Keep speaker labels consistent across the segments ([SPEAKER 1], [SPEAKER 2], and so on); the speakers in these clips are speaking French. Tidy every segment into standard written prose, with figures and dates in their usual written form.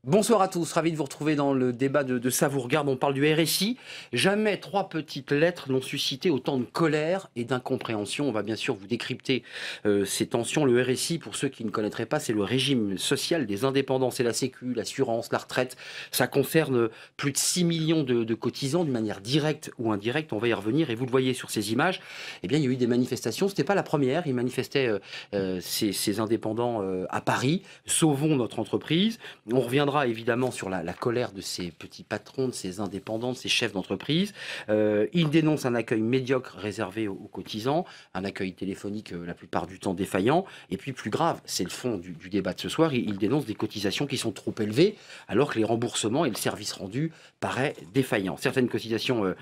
[SPEAKER 1] Bonsoir à tous, ravi de vous retrouver dans le débat de Ça vous regarde. On parle du RSI. Jamais trois petites lettres n'ont suscité autant de colère et d'incompréhension. On va bien sûr vous décrypter ces tensions. Le RSI, pour ceux qui ne connaîtraient pas, c'est le régime social des indépendants. C'est la sécu, l'assurance, la retraite. Ça concerne plus de 6 millions de cotisants d'une manière directe ou indirecte. On va y revenir et vous le voyez sur ces images. Eh bien, il y a eu des manifestations. Ce n'était pas la première. Ils manifestaient ces indépendants à Paris. Sauvons notre entreprise. On reviendra évidemment sur la colère de ces petits patrons, de ces indépendants, de ces chefs d'entreprise. Ils dénoncent un accueil médiocre réservé aux cotisants, un accueil téléphonique la plupart du temps défaillant. Et puis plus grave, c'est le fond du débat de ce soir, ils dénoncent des cotisations qui sont trop élevées alors que les remboursements et le service rendu paraît défaillant. Certaines cotisations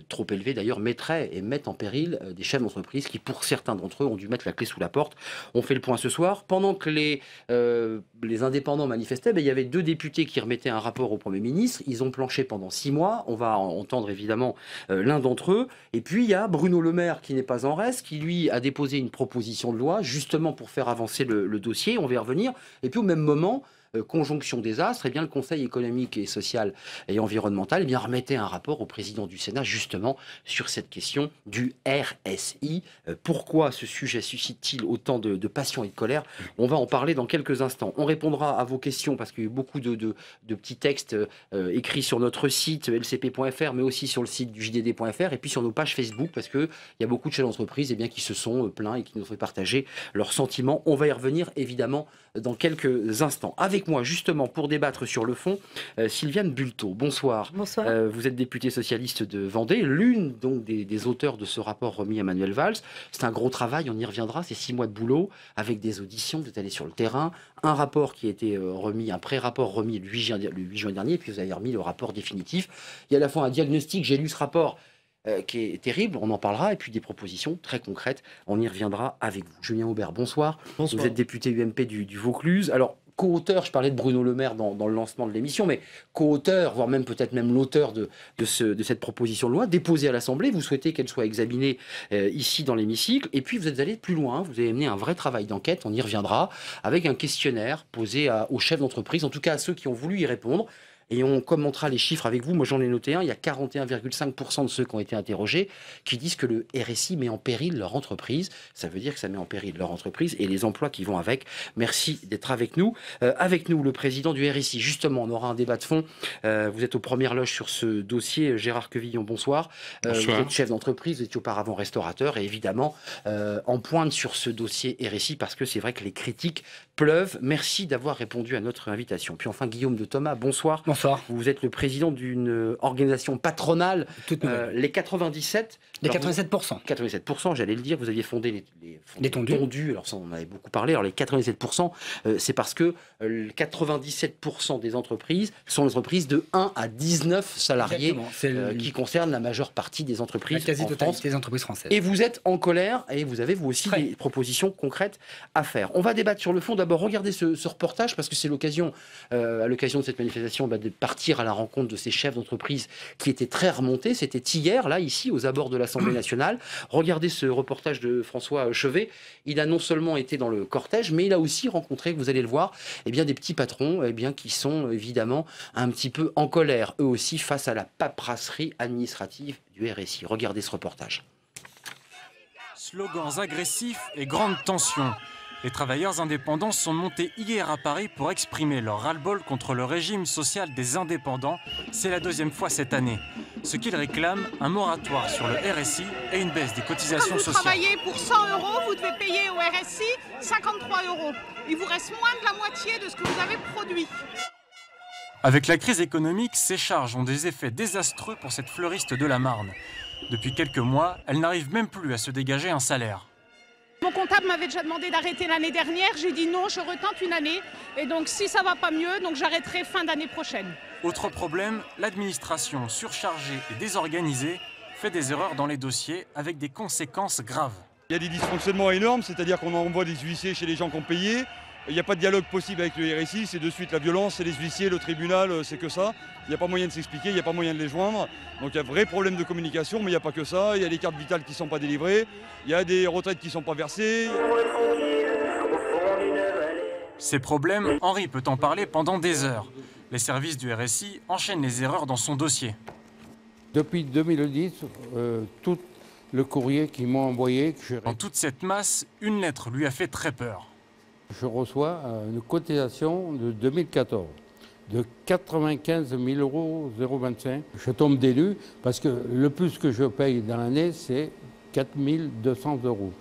[SPEAKER 1] trop élevées d'ailleurs mettraient et mettent en péril des chefs d'entreprise qui pour certains d'entre eux ont dû mettre la clé sous la porte. On fait le point ce soir. Pendant que les indépendants manifestaient, il y avait deux députés qui remettaient un rapport au Premier ministre. Ils ont planché pendant 6 mois. On va entendre évidemment l'un d'entre eux. Et puis il y a Bruno Le Maire qui n'est pas en reste, qui lui a déposé une proposition de loi justement pour faire avancer le dossier. On va y revenir. Et puis au même moment, conjonction des astres, eh bien, le Conseil économique et social et environnemental remettait un rapport au président du Sénat justement sur cette question du RSI. Pourquoi ce sujet suscite-t-il autant de passion et de colère? On va en parler dans quelques instants. On répondra à vos questions parce qu'il y a eu beaucoup de petits textes écrits sur notre site lcp.fr, mais aussi sur le site du jdd.fr et puis sur nos pages Facebook parce qu'il y a beaucoup de chefs d'entreprise qui se sont plaints et qui nous ont fait partager leurs sentiments. On va y revenir évidemment dans quelques instants. Avec moi, justement, pour débattre sur le fond, Sylviane Bulteau. Bonsoir.
[SPEAKER 2] Bonsoir.
[SPEAKER 1] Vous êtes députée socialiste de Vendée, l'une donc des auteurs de ce rapport remis à Manuel Valls. C'est un gros travail, on y reviendra, c'est 6 mois de boulot, avec des auditions, vous êtes allé sur le terrain, un rapport qui a été remis, un pré-rapport remis le 8 juin dernier, et puis vous avez remis le rapport définitif. Il y a à la fois un diagnostic, j'ai lu ce rapport, qui est terrible, on en parlera, et puis des propositions très concrètes, on y reviendra avec vous. Julien Aubert, bonsoir.
[SPEAKER 2] Bonsoir.
[SPEAKER 1] Vous êtes député UMP du Vaucluse. Alors, co-auteur, je parlais de Bruno Le Maire dans le lancement de l'émission, mais co-auteur, voire même peut-être même l'auteur de cette proposition de loi, déposée à l'Assemblée, vous souhaitez qu'elle soit examinée ici dans l'hémicycle, et puis vous êtes allé plus loin, vous avez mené un vrai travail d'enquête, on y reviendra, avec un questionnaire posé aux chefs d'entreprise, en tout cas à ceux qui ont voulu y répondre. Et on commentera les chiffres avec vous. Moi, j'en ai noté un. Il y a 41,5% de ceux qui ont été interrogés qui disent que le RSI met en péril leur entreprise. Ça veut dire que ça met en péril leur entreprise et les emplois qui vont avec. Merci d'être avec nous. Avec nous, le président du RSI. Justement, on aura un débat de fond. Vous êtes aux premières loges sur ce dossier. Gérard Quevillon, bonsoir.
[SPEAKER 3] Bonsoir.
[SPEAKER 1] Vous êtes chef d'entreprise, vous étiez auparavant restaurateur et évidemment en pointe sur ce dossier RSI parce que c'est vrai que les critiques pleuvent. Merci d'avoir répondu à notre invitation. Puis enfin, Guillaume de Thomas, bonsoir.
[SPEAKER 2] Bonsoir.
[SPEAKER 1] Vous êtes le président d'une organisation patronale, les 97.
[SPEAKER 2] Les 87%.
[SPEAKER 1] 87%, j'allais le dire, vous aviez fondé les Tondus. Alors ça, on en avait beaucoup parlé. Alors les 87%, c'est parce que 97% des entreprises sont des entreprises de 1 à 19 salariés qui concernent la majeure partie des entreprises en France.
[SPEAKER 2] Des entreprises françaises.
[SPEAKER 1] Et vous êtes en colère et vous avez vous aussi des propositions concrètes à faire. On va débattre sur le fond. D'abord, regardez ce reportage parce que c'est l'occasion, à l'occasion de cette manifestation, de partir à la rencontre de ces chefs d'entreprise qui étaient très remontés. C'était hier, là, ici, aux abords de l'Assemblée nationale. Regardez ce reportage de François Chevet. Il a non seulement été dans le cortège, mais il a aussi rencontré, vous allez le voir, des petits patrons qui sont évidemment un petit peu en colère, eux aussi, face à la paperasserie administrative du RSI. Regardez ce reportage.
[SPEAKER 3] Slogans agressifs et grande tension. Les travailleurs indépendants sont montés hier à Paris pour exprimer leur ras-le-bol contre le régime social des indépendants. C'est la deuxième fois cette année. Ce qu'ils réclament, un moratoire sur le RSI et une baisse des cotisations
[SPEAKER 4] Quand vous
[SPEAKER 3] sociales.
[SPEAKER 4] travaillez pour 100 €, vous devez payer au RSI 53 €. Il vous reste moins de la moitié de ce que vous avez produit.
[SPEAKER 3] Avec la crise économique, ces charges ont des effets désastreux pour cette fleuriste de la Marne. Depuis quelques mois, elle n'arrive même plus à se dégager un salaire.
[SPEAKER 4] Mon comptable m'avait déjà demandé d'arrêter l'année dernière. J'ai dit non, je retente une année. Et donc si ça va pas mieux, donc j'arrêterai fin d'année prochaine.
[SPEAKER 3] Autre problème, l'administration surchargée et désorganisée fait des erreurs dans les dossiers avec des conséquences graves.
[SPEAKER 5] Il y a des dysfonctionnements énormes, c'est-à-dire qu'on envoie des huissiers chez les gens qui ont payé. Il n'y a pas de dialogue possible avec le RSI, c'est de suite la violence, c'est les huissiers, le tribunal, c'est que ça. Il n'y a pas moyen de s'expliquer, il n'y a pas moyen de les joindre. Donc il y a un vrai problème de communication, mais il n'y a pas que ça. Il y a des cartes vitales qui ne sont pas délivrées, il y a des retraites qui ne sont pas versées.
[SPEAKER 3] Ces problèmes, Henri peut en parler pendant des heures. Les services du RSI enchaînent les erreurs dans son dossier.
[SPEAKER 2] Depuis 2010, tout le courrier qu'ils m'ont envoyé,
[SPEAKER 3] Dans toute cette masse, une lettre lui a fait très peur.
[SPEAKER 2] je reçois une cotisation de 2014 de 95 000 € 025. Je tombe des nues parce que le plus que je paye dans l'année, c'est 4 200 €.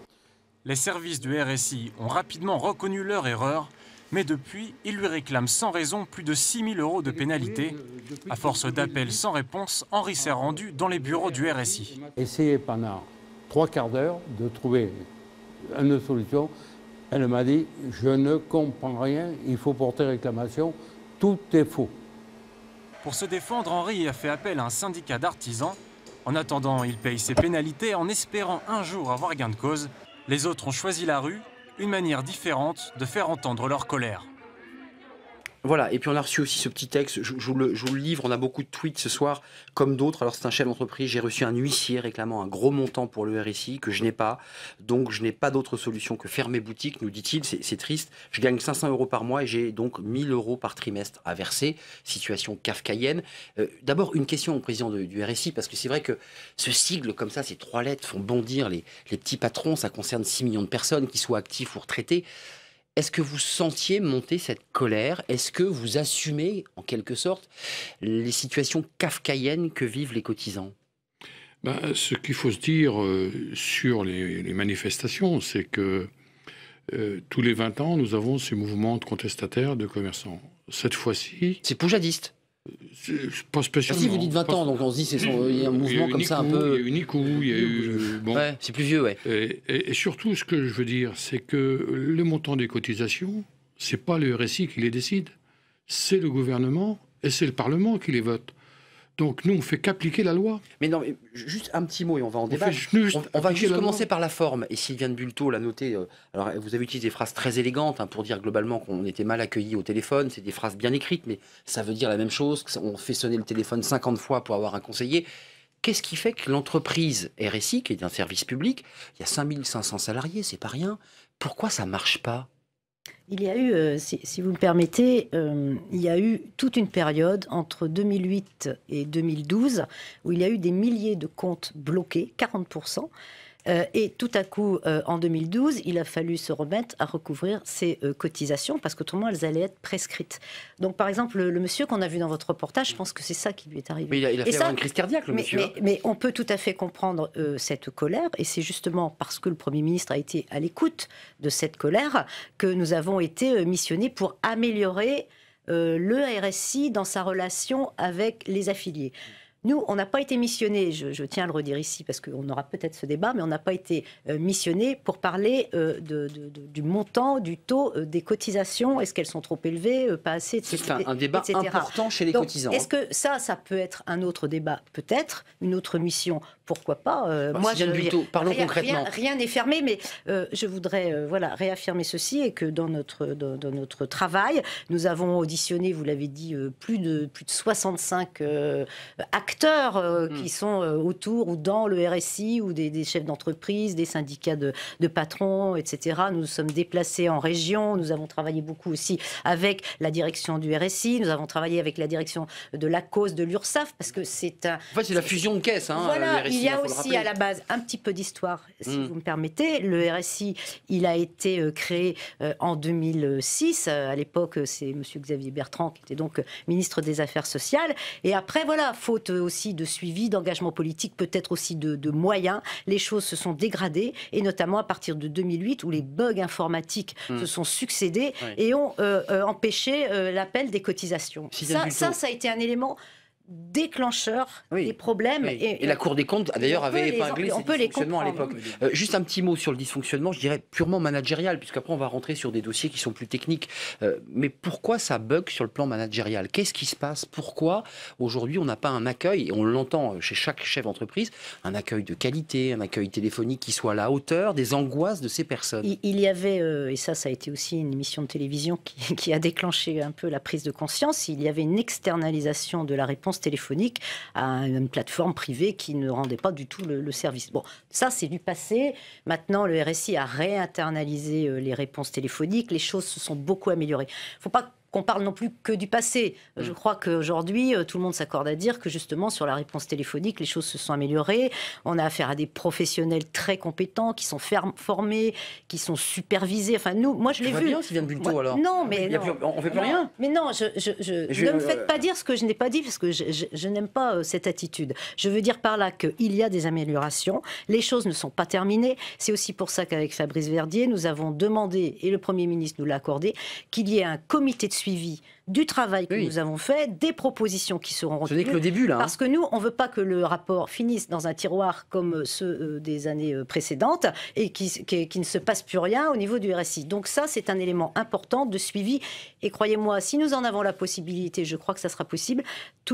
[SPEAKER 3] Les services du RSI ont rapidement reconnu leur erreur, mais depuis, ils lui réclament sans raison plus de 6 000 € de pénalité. À force d'appels sans réponse, Henri s'est rendu dans les bureaux du RSI.
[SPEAKER 2] Essayé pendant 3 quarts d'heure de trouver une solution. Elle m'a dit, je ne comprends rien, il faut porter réclamation, tout est faux.
[SPEAKER 3] Pour se défendre, Henri a fait appel à un syndicat d'artisans. En attendant, il paye ses pénalités en espérant un jour avoir gain de cause. Les autres ont choisi la rue, une manière différente de faire entendre leur colère.
[SPEAKER 1] Voilà, et puis on a reçu aussi ce petit texte, je vous le livre, on a beaucoup de tweets ce soir, comme d'autres. Alors c'est un chef d'entreprise, j'ai reçu un huissier réclamant un gros montant pour le RSI que je n'ai pas, donc je n'ai pas d'autre solution que fermer boutique, nous dit-il, c'est triste. Je gagne 500 € par mois et j'ai donc 1 000 € par trimestre à verser, situation kafkaïenne. D'abord une question au président du RSI, parce que c'est vrai que ce sigle comme ça, ces 3 lettres font bondir les petits patrons, ça concerne 6 millions de personnes, qu'ils soient actifs ou retraités. Est-ce que vous sentiez monter cette colère? Est-ce que vous assumez, en quelque sorte, les situations kafkaïennes que vivent les cotisants?
[SPEAKER 6] Ce qu'il faut se dire sur les manifestations, c'est que tous les 20 ans, nous avons ces mouvements de contestataires, de commerçants. Cette fois-ci...
[SPEAKER 1] C'est poujadiste.
[SPEAKER 6] Pas spécialement.
[SPEAKER 1] Si vous dites 20 ans, donc on se dit il y a un mouvement comme ça un peu...
[SPEAKER 6] Il y a eu Nicou, il y a eu... Bon.
[SPEAKER 1] Ouais, c'est plus vieux, ouais.
[SPEAKER 6] Et surtout, ce que je veux dire, c'est que le montant des cotisations, c'est pas le RSI qui les décide, c'est le gouvernement et c'est le Parlement qui les vote. Donc nous, on fait qu'appliquer la loi.
[SPEAKER 1] Mais non, mais juste un petit mot et on va en débattre. On va juste commencer par la forme. Et Sylviane Bulteau l'a noté. Alors, vous avez utilisé des phrases très élégantes pour dire globalement qu'on était mal accueillis au téléphone. C'est des phrases bien écrites, mais ça veut dire la même chose. On fait sonner le téléphone 50 fois pour avoir un conseiller. Qu'est-ce qui fait que l'entreprise RSI, qui est un service public, il y a 5500 salariés, c'est pas rien. Pourquoi ça marche pas ?
[SPEAKER 7] Il y a eu, si vous me permettez, il y a eu toute une période entre 2008 et 2012 où il y a eu des milliers de comptes bloqués, 40%. Et tout à coup, en 2012, il a fallu se remettre à recouvrir ces cotisations parce qu'autrement, elles allaient être prescrites. Donc, par exemple, le monsieur qu'on a vu dans votre reportage, je pense que c'est ça qui lui est arrivé.
[SPEAKER 1] Mais il a fait une crise cardiaque, le monsieur.
[SPEAKER 7] Mais on peut tout à fait comprendre cette colère. Et c'est justement parce que le Premier ministre a été à l'écoute de cette colère que nous avons été missionnés pour améliorer le RSI dans sa relation avec les affiliés. Nous, on n'a pas été missionnés, je tiens à le redire ici parce qu'on aura peut-être ce débat, mais on n'a pas été missionnés pour parler du montant, du taux des cotisations. Est-ce qu'elles sont trop élevées, pas assez, etc.
[SPEAKER 1] C'est un débat important chez les cotisants.
[SPEAKER 7] Est-ce que ça peut être un autre débat? Peut-être. Une autre mission? Pourquoi pas?
[SPEAKER 1] Moi, parlons concrètement.
[SPEAKER 7] Rien n'est fermé, mais je voudrais réaffirmer ceci et que dans notre travail, nous avons auditionné, vous l'avez dit, plus de 65 acteurs qui sont autour ou dans le RSI ou des chefs d'entreprise, des syndicats de patrons, etc. Nous nous sommes déplacés en région, nous avons travaillé beaucoup aussi avec la direction du RSI, nous avons travaillé avec la direction de l'ACOS, de l'URSSAF, parce que c'est un...
[SPEAKER 1] En fait, c'est la fusion de caisses.
[SPEAKER 7] Voilà,
[SPEAKER 1] le RSI,
[SPEAKER 7] il y a aussi à la base un petit peu d'histoire, si vous me permettez. Le RSI, il a été créé en 2006. À l'époque, c'est M. Xavier Bertrand qui était donc ministre des Affaires sociales. Et après, voilà, faute aussi de suivi, d'engagement politique, peut-être aussi de moyens, les choses se sont dégradées, et notamment à partir de 2008, où les bugs informatiques se sont succédés et ont empêché l'appel des cotisations. Ça a été un élément déclencheur des problèmes.
[SPEAKER 1] Oui. Et la Cour des comptes, d'ailleurs, avait épinglé ces dysfonctionnements à l'époque. Juste un petit mot sur le dysfonctionnement, je dirais purement managérial, puisqu'après on va rentrer sur des dossiers qui sont plus techniques. Mais pourquoi ça bug sur le plan managérial? Qu'est-ce qui se passe? Pourquoi aujourd'hui on n'a pas un accueil, et on l'entend chez chaque chef d'entreprise, un accueil de qualité, un accueil téléphonique qui soit à la hauteur des angoisses de ces personnes?
[SPEAKER 7] Il y avait, et ça a été aussi une émission de télévision qui a déclenché un peu la prise de conscience, il y avait une externalisation de la réponse téléphonique à une plateforme privée qui ne rendait pas du tout le service. Bon, ça c'est du passé. Maintenant, le RSI a réinternalisé les réponses téléphoniques. Les choses se sont beaucoup améliorées. Il ne faut pas qu'on parle non plus que du passé. Je crois qu'aujourd'hui, tout le monde s'accorde à dire que justement, sur la réponse téléphonique, les choses se sont améliorées. On a affaire à des professionnels très compétents, qui sont formés, qui sont supervisés. Enfin, moi, je l'ai vu.
[SPEAKER 1] Bien, Sylviane Bulteau, alors.
[SPEAKER 7] Non, mais
[SPEAKER 1] on fait plus rien.
[SPEAKER 7] Mais non, ne me faites pas dire ce que je n'ai pas dit, parce que je n'aime pas cette attitude. Je veux dire par là qu'il y a des améliorations. Les choses ne sont pas terminées. C'est aussi pour ça qu'avec Fabrice Verdier, nous avons demandé, et le Premier ministre nous l'a accordé, qu'il y ait un comité de suivi du travail que nous avons fait, des propositions qui seront retenues.
[SPEAKER 1] Ce n'est que le début, là.
[SPEAKER 7] Parce que nous, on ne veut pas que le rapport finisse dans un tiroir comme ceux des années précédentes et qui ne se passe plus rien au niveau du RSI. Donc ça, c'est un élément important de suivi. Et croyez-moi, si nous en avons la possibilité, je crois que ça sera possible,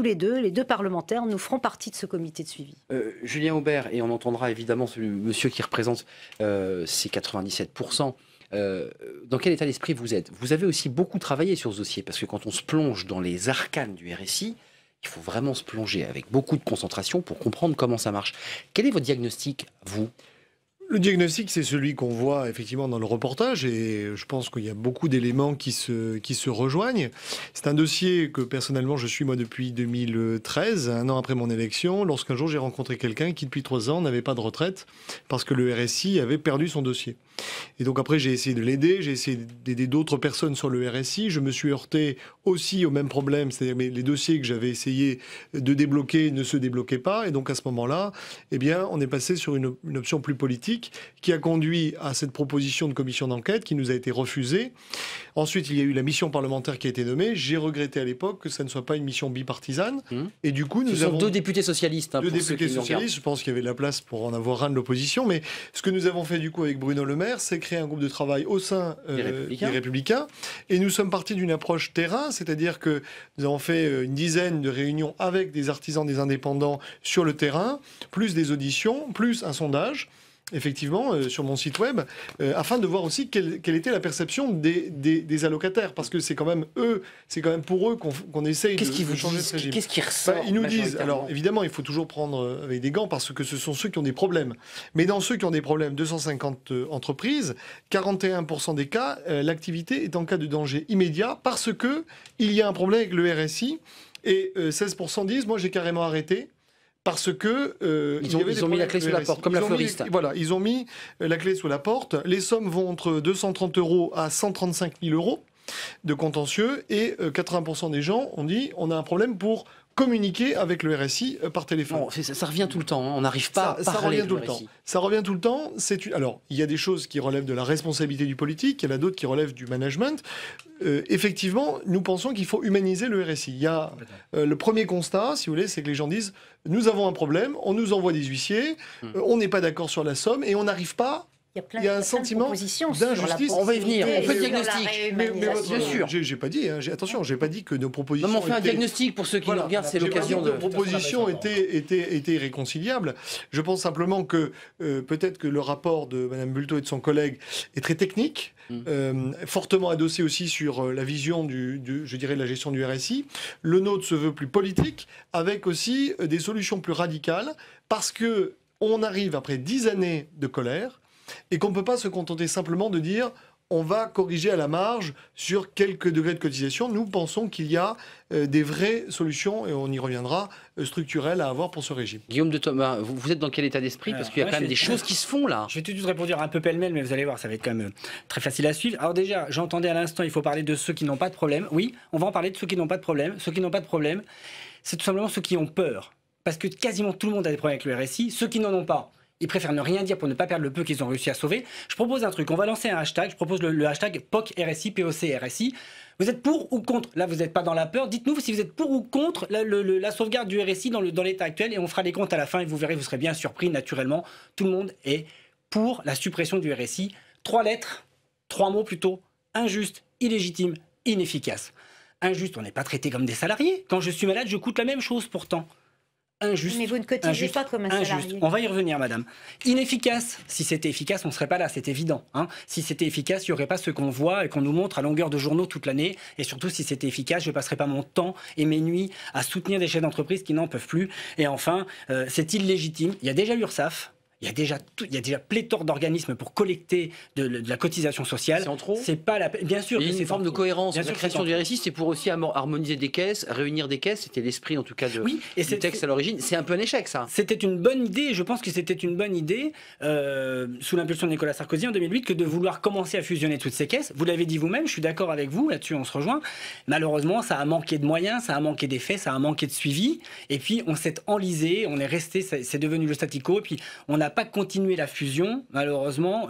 [SPEAKER 7] les deux parlementaires, nous ferons partie de ce comité de suivi.
[SPEAKER 1] Julien Aubert, et on entendra évidemment ce monsieur qui représente ces 97%. Dans quel état d'esprit vous êtes? Vous avez aussi beaucoup travaillé sur ce dossier, parce que quand on se plonge dans les arcanes du RSI, il faut vraiment se plonger avec beaucoup de concentration pour comprendre comment ça marche. Quel est votre diagnostic, vous?
[SPEAKER 8] Le diagnostic, c'est celui qu'on voit effectivement dans le reportage, et je pense qu'il y a beaucoup d'éléments qui se rejoignent. C'est un dossier que personnellement je suis moi depuis 2013, un an après mon élection, lorsqu'un jour j'ai rencontré quelqu'un qui depuis 3 ans n'avait pas de retraite parce que le RSI avait perdu son dossier. Et donc après j'ai essayé de l'aider, j'ai essayé d'aider d'autres personnes sur le RSI, je me suis heurté aussi au même problème, c'est-à-dire les dossiers que j'avais essayé de débloquer ne se débloquaient pas, et donc à ce moment-là, eh bien, on est passé sur une option plus politique qui a conduit à cette proposition de commission d'enquête qui nous a été refusée. Ensuite, il y a eu la mission parlementaire qui a été nommée. J'ai regretté à l'époque que ça ne soit pas une mission bipartisane. Et du coup, nous avons
[SPEAKER 1] 2 députés socialistes.
[SPEAKER 8] Deux députés socialistes. Je pense qu'il y avait de la place pour en avoir un de l'opposition. Mais ce que nous avons fait du coup avec Bruno Le Maire, c'est créer un groupe de travail au sein des Républicains. Et nous sommes partis d'une approche terrain, c'est-à-dire que nous avons fait une dizaine de réunions avec des artisans, des indépendants sur le terrain, plus des auditions, plus un sondage. Effectivement, sur mon site web, afin de voir aussi quelle était la perception des allocataires, parce que c'est quand même pour eux qu'on essaye de changer ce régime.
[SPEAKER 1] Qu'est-ce qu'ils ressortent?
[SPEAKER 8] Ils nous disent, alors évidemment, il faut toujours prendre avec des gants, parce que ce sont ceux qui ont des problèmes. Mais dans ceux qui ont des problèmes, 250 entreprises, 41% des cas, l'activité est en cas de danger immédiat, parce que il y a un problème avec le RSI, et 16% disent, moi j'ai carrément arrêté. Parce que
[SPEAKER 1] ils ont mis la clé sous la porte, comme la fleuriste.
[SPEAKER 8] Voilà, ils ont mis la clé sous la porte. Les sommes vont entre 230 € à 135 000 € de contentieux, et 80% des gens ont dit on a un problème pour communiquer avec le RSI par téléphone.
[SPEAKER 1] Bon, ça revient tout le temps, hein. On n'arrive pas à parler
[SPEAKER 8] revient tout le temps. Ça revient tout le temps. Alors, il y a des choses qui relèvent de la responsabilité du politique, il y en a d'autres qui relèvent du management. Effectivement, nous pensons qu'il faut humaniser le RSI. Il y a le premier constat, si vous voulez, c'est que les gens disent nous avons un problème, on nous envoie des huissiers, on n'est pas d'accord sur la somme et on n'arrive pas. Il y a un sentiment d'injustice.
[SPEAKER 1] On va y venir. On fait le diagnostic.
[SPEAKER 8] Mais
[SPEAKER 1] bien sûr.
[SPEAKER 8] J'ai pas dit. Attention, j'ai pas dit que nos propositions.
[SPEAKER 1] Non, mais on fait un diagnostic pour ceux qui nous regardent. C'est l'occasion de.
[SPEAKER 8] Nos propositions étaient irréconciliables. Je pense simplement que peut-être que le rapport de Madame Bulteau et de son collègue est très technique, fortement adossé aussi sur la vision je dirais, de la gestion du RSI. Le nôtre se veut plus politique, avec aussi des solutions plus radicales, parce que on arrive après 10 années de colère. Et qu'on ne peut pas se contenter simplement de dire on va corriger à la marge sur quelques degrés de cotisation. Nous pensons qu'il y a des vraies solutions, et on y reviendra, structurelles à avoir pour ce régime.
[SPEAKER 1] Guillaume de Thomas, vous êtes dans quel état d'esprit? Parce qu'il y a quand même des choses qui se font là.
[SPEAKER 9] Je vais tout de suite répondre un peu pêle-mêle, mais vous allez voir, ça va être quand même très facile à suivre. Alors déjà, j'entendais à l'instant, il faut parler de ceux qui n'ont pas de problème. Oui, on va en parler de ceux qui n'ont pas de problème. Ceux qui n'ont pas de problème, c'est tout simplement ceux qui ont peur. Parce que quasiment tout le monde a des problèmes avec le RSI. Ceux qui n'en ont pas, ils préfèrent ne rien dire pour ne pas perdre le peu qu'ils ont réussi à sauver. Je propose un truc, on va lancer un hashtag, je propose le hashtag POC-RSI, POC-RSI. Vous êtes pour ou contre? Là, vous n'êtes pas dans la peur. Dites-nous si vous êtes pour ou contre la sauvegarde du RSI dans l'état actuel, et on fera les comptes à la fin, et vous verrez, vous serez bien surpris, naturellement. Tout le monde est pour la suppression du RSI. 3 lettres, 3 mots plutôt: injuste, illégitime, inefficace. Injuste, on n'est pas traité comme des salariés. Quand je suis malade, je coûte la même chose pourtant. Injuste.
[SPEAKER 7] Mais vous ne cotisez pas comme un salarié.
[SPEAKER 9] On va y revenir, madame. Inefficace. Si c'était efficace, on ne serait pas là, c'est évident. Hein. Si c'était efficace, il n'y aurait pas ce qu'on voit et qu'on nous montre à longueur de journaux toute l'année. Et surtout, si c'était efficace, je ne passerais pas mon temps et mes nuits à soutenir des chefs d'entreprise qui n'en peuvent plus. Et enfin, c'est illégitime. Il y a déjà l'URSSAF. il y a déjà pléthore d'organismes pour collecter de la cotisation sociale.
[SPEAKER 1] C'est en trop.
[SPEAKER 9] C'est pas la... Bien sûr.
[SPEAKER 1] Il y a une forme de cohérence. La création du RSI, c'est pour aussi harmoniser des caisses, réunir des caisses. C'était l'esprit, en tout cas, du texte à l'origine. C'est un peu un échec, ça.
[SPEAKER 9] C'était une bonne idée. Je pense que c'était une bonne idée, sous l'impulsion de Nicolas Sarkozy en 2008, que de vouloir commencer à fusionner toutes ces caisses. Vous l'avez dit vous-même, je suis d'accord avec vous, là-dessus on se rejoint. Malheureusement, ça a manqué de moyens, ça a manqué d'effets, ça a manqué de suivi. Et puis, on s'est enlisé, on est resté, c'est devenu le statu quo. Et puis, on n'a pas continué la fusion, malheureusement.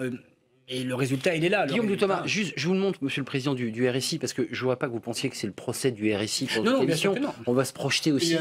[SPEAKER 9] Et le résultat, il est là.
[SPEAKER 1] Guillaume de Thomas, juste, je vous le montre, monsieur le président du RSI, parce que je ne vois pas que vous pensiez que c'est le procès du RSI pour cette émission. On va se projeter aussi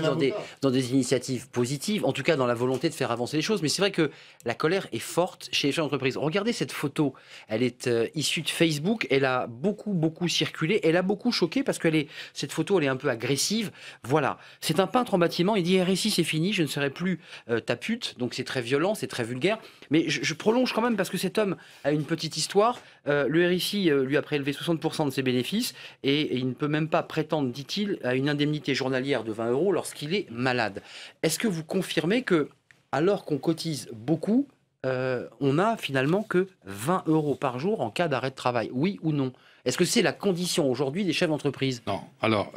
[SPEAKER 1] dans des initiatives positives, en tout cas dans la volonté de faire avancer les choses. Mais c'est vrai que la colère est forte chez les chefs d'entreprise. Regardez cette photo, elle est issue de Facebook, elle a beaucoup circulé, elle a beaucoup choqué parce que cette photo, elle est un peu agressive. Voilà, c'est un peintre en bâtiment, il dit RSI c'est fini, je ne serai plus ta pute, donc c'est très violent, c'est très vulgaire. Mais je prolonge quand même parce que cet homme a une petite histoire. Le RSI lui a prélevé 60% de ses bénéfices et il ne peut même pas prétendre, dit-il, à une indemnité journalière de 20 € lorsqu'il est malade. Est-ce que vous confirmez que, alors qu'on cotise beaucoup, on n'a finalement que 20 € par jour en cas d'arrêt de travail? Oui ou non? Est-ce que c'est la condition aujourd'hui des chefs d'entreprise?
[SPEAKER 6] Non. Alors,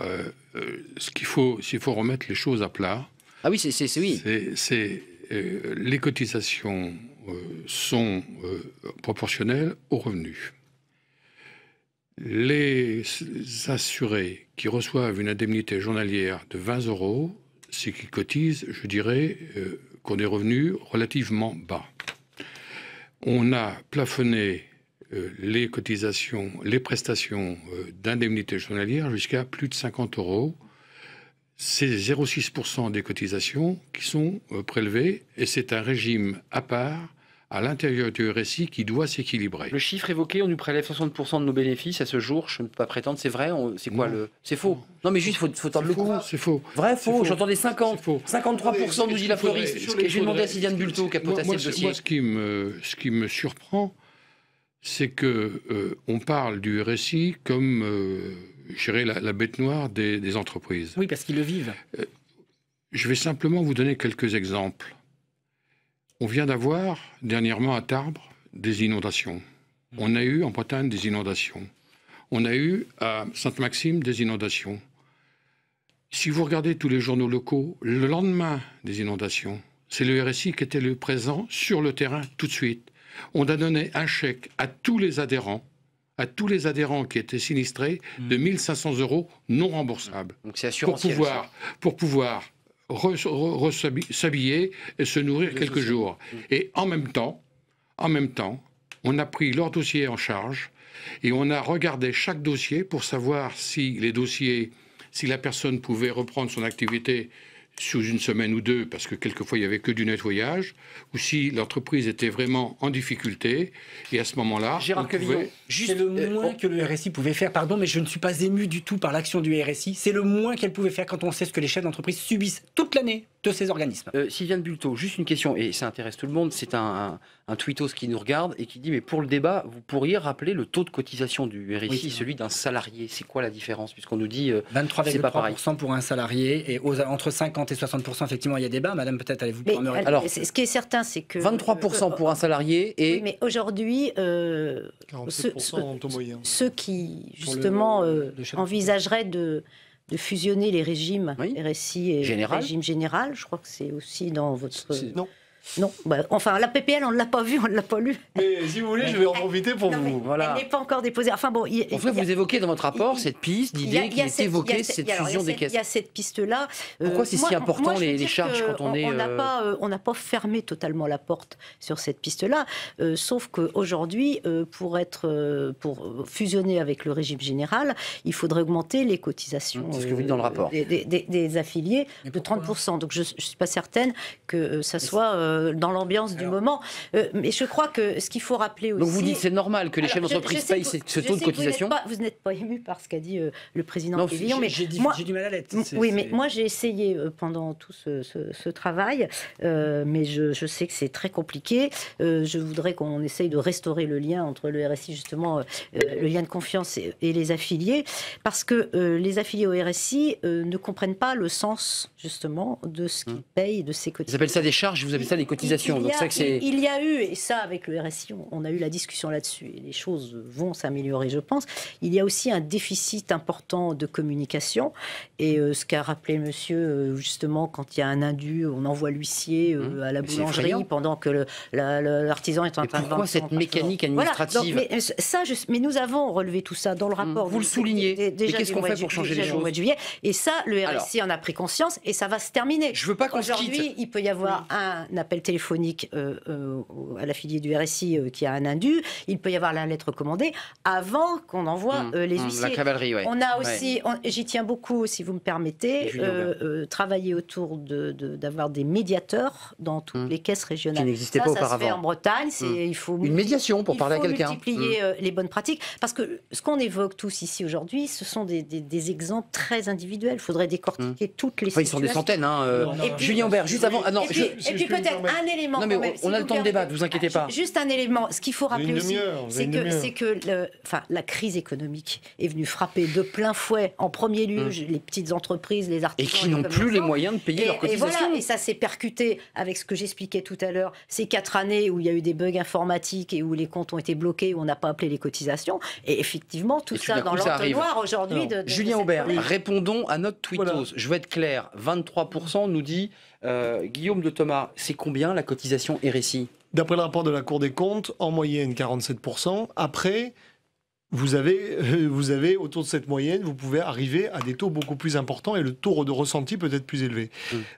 [SPEAKER 6] s'il faut remettre les choses à plat...
[SPEAKER 1] Ah oui, oui.
[SPEAKER 6] Les cotisations sont proportionnelles aux revenus. Les assurés qui reçoivent une indemnité journalière de 20 €, c'est qu'ils cotisent, je dirais, qu'ont des revenus relativement bas. On a plafonné les cotisations, les prestations d'indemnité journalière jusqu'à plus de 50 €. C'est 0,6% des cotisations qui sont prélevées et c'est un régime à part à l'intérieur du RSI qui doit s'équilibrer.
[SPEAKER 1] Le chiffre évoqué, on nous prélève 60% de nos bénéfices à ce jour, je ne peux pas prétendre, c'est vrai? C'est quoi c'est faux? Non mais juste, il faut tendre le coup.
[SPEAKER 6] C'est faux.
[SPEAKER 1] Vrai, faux? J'entendais 50. 53% nous dit la fleuriste. Je vais demander à Sylviane Bulto qui a potassé le dossier.
[SPEAKER 6] Moi, ce qui me surprend, c'est que on parle du RSI comme... je dirais la bête noire des entreprises.
[SPEAKER 9] Oui, parce qu'ils le vivent.
[SPEAKER 6] Je vais simplement vous donner quelques exemples. On vient d'avoir, dernièrement à Tarbes, des inondations. On a eu en Bretagne des inondations. On a eu à Sainte-Maxime des inondations. Si vous regardez tous les journaux locaux, le lendemain des inondations, c'est le RSI qui était le présent sur le terrain tout de suite. On a donné un chèque à tous les adhérents qui étaient sinistrés de 1 500 € non remboursables.
[SPEAKER 1] Donc c'est assurantiel,
[SPEAKER 6] pour pouvoir s'habiller et se nourrir quelques jours. Et en même temps, on a pris leur dossier en charge et on a regardé chaque dossier pour savoir si la personne pouvait reprendre son activité sous une semaine ou deux, parce que quelquefois il n'y avait que du nettoyage, ou si l'entreprise était vraiment en difficulté, et à ce moment-là...
[SPEAKER 1] Gérard Quevillon,
[SPEAKER 9] c'est le moins que le RSI pouvait faire, pardon, mais je ne suis pas ému du tout par l'action du RSI, c'est le moins qu'elle pouvait faire quand on sait ce que les chefs d'entreprise subissent toute l'année de ces organismes.
[SPEAKER 1] Sylviane Bulto, juste une question, et ça intéresse tout le monde, c'est un tweetos qui nous regarde et qui dit, mais pour le débat, vous pourriez rappeler le taux de cotisation du RSI, celui d'un salarié, c'est quoi la différence? Puisqu'on nous dit, c'est pas pareil.
[SPEAKER 9] 23,3% pour un salarié, et entre 50 et 60%, effectivement, il y a débat. Madame, peut-être allez-vous prendre...
[SPEAKER 7] Alors, ce qui est certain, c'est que...
[SPEAKER 1] 23% pour un salarié et...
[SPEAKER 7] Oui, mais aujourd'hui,
[SPEAKER 8] 47% en taux moyen.
[SPEAKER 7] Ceux qui, justement, envisageraient de fusionner les régimes RSI et régime général, je crois que c'est aussi dans votre... Non, enfin la PPL on ne l'a pas vue, on ne l'a pas lue.
[SPEAKER 8] Mais si vous voulez, je vais en profiter pour vous.
[SPEAKER 1] Voilà.
[SPEAKER 7] Elle n'est pas encore déposée. Enfin bon,
[SPEAKER 1] vous évoquez dans votre rapport cette piste, l'idée qui est évoquée, cette fusion des caisses.
[SPEAKER 7] Il y a cette piste-là.
[SPEAKER 1] Pourquoi c'est si important les charges quand on est...
[SPEAKER 7] On n'a pas fermé totalement la porte sur cette piste-là, sauf qu'aujourd'hui, pour fusionner avec le régime général, il faudrait augmenter les cotisations
[SPEAKER 1] c'est ce que vous dites dans le rapport.
[SPEAKER 7] Des affiliés de 30%. Donc je ne suis pas certaine que ça soit... dans l'ambiance du moment. Mais je crois que ce qu'il faut rappeler aussi...
[SPEAKER 1] Donc vous dites c'est normal que les chefs d'entreprise payent ce taux de cotisation?
[SPEAKER 7] Vous n'êtes pas ému par ce qu'a dit le président Quevillon, mais
[SPEAKER 9] j'ai du mal à l'être.
[SPEAKER 7] Oui, mais moi j'ai essayé pendant tout ce travail, mais je sais que c'est très compliqué. Je voudrais qu'on essaye de restaurer le lien entre le RSI, justement, le lien de confiance et les affiliés, parce que les affiliés au RSI ne comprennent pas le sens, justement, de ce qu'ils payent, de ces cotisations.
[SPEAKER 1] Vous appelez ça des charges, vous appelez ça des les cotisations. Donc c'est que c'est...
[SPEAKER 7] Il y a eu, et ça avec le RSI, on a eu la discussion là-dessus, et les choses vont s'améliorer, je pense. Il y a aussi un déficit important de communication, et ce qu'a rappelé monsieur, justement, quand il y a un indu, on envoie l'huissier à la boulangerie pendant que l'artisan est en train de vendre.
[SPEAKER 1] Pourquoi cette mécanique administrative?
[SPEAKER 7] Voilà. Donc, mais nous avons relevé tout ça dans le rapport.
[SPEAKER 1] Vous le soulignez.
[SPEAKER 7] Déjà,
[SPEAKER 1] mais qu'est-ce qu'on fait pour changer les choses?
[SPEAKER 7] Au mois de juillet. Et ça, le RSI en a pris conscience et ça va se terminer.
[SPEAKER 1] Je veux pas qu'on se quitte.
[SPEAKER 7] Aujourd'hui, il peut y avoir un appel téléphonique à l'affilié du RSI qui a un indu. Il peut y avoir la lettre commandée avant qu'on envoie les huissiers.
[SPEAKER 1] La cavalerie, oui.
[SPEAKER 7] On a aussi, j'y tiens beaucoup, si vous me permettez, travailler autour d'avoir des médiateurs dans toutes les caisses régionales.
[SPEAKER 1] Qui n'existait pas auparavant.
[SPEAKER 7] Ça se fait en Bretagne. Il faut
[SPEAKER 1] une médiation pour parler à quelqu'un.
[SPEAKER 7] Multiplier les bonnes pratiques. Parce que ce qu'on évoque tous ici aujourd'hui, ce sont des exemples très individuels. Il faudrait décortiquer toutes les situations.
[SPEAKER 1] Ils sont des centaines. Julien Aubert, juste avant...
[SPEAKER 7] et puis peut-être un élément...
[SPEAKER 1] Non, mais on a le temps de débattre, ne vous inquiétez pas.
[SPEAKER 7] Juste un élément. Ce qu'il faut rappeler aussi, c'est que la crise économique est venue frapper de plein fouet, en premier lieu, les petites entreprises, les artisans...
[SPEAKER 1] Et qui n'ont plus les moyens de payer leurs cotisations.
[SPEAKER 7] Et ça s'est percuté avec ce que j'expliquais tout à l'heure, ces 4 années où il y a eu des bugs informatiques et où les comptes ont été bloqués, où on n'a pas appelé les cotisations. Et effectivement, tout ça dans l'entonnoir aujourd'hui.
[SPEAKER 1] Julien Aubert, répondons à notre tweetos. Voilà. Je veux être clair, 23% nous dit Guillaume de Thomas. C'est combien la cotisation RSI?
[SPEAKER 8] D'après le rapport de la Cour des comptes, en moyenne 47%. Après, vous avez autour de cette moyenne, vous pouvez arriver à des taux beaucoup plus importants et le taux de ressenti peut être plus élevé.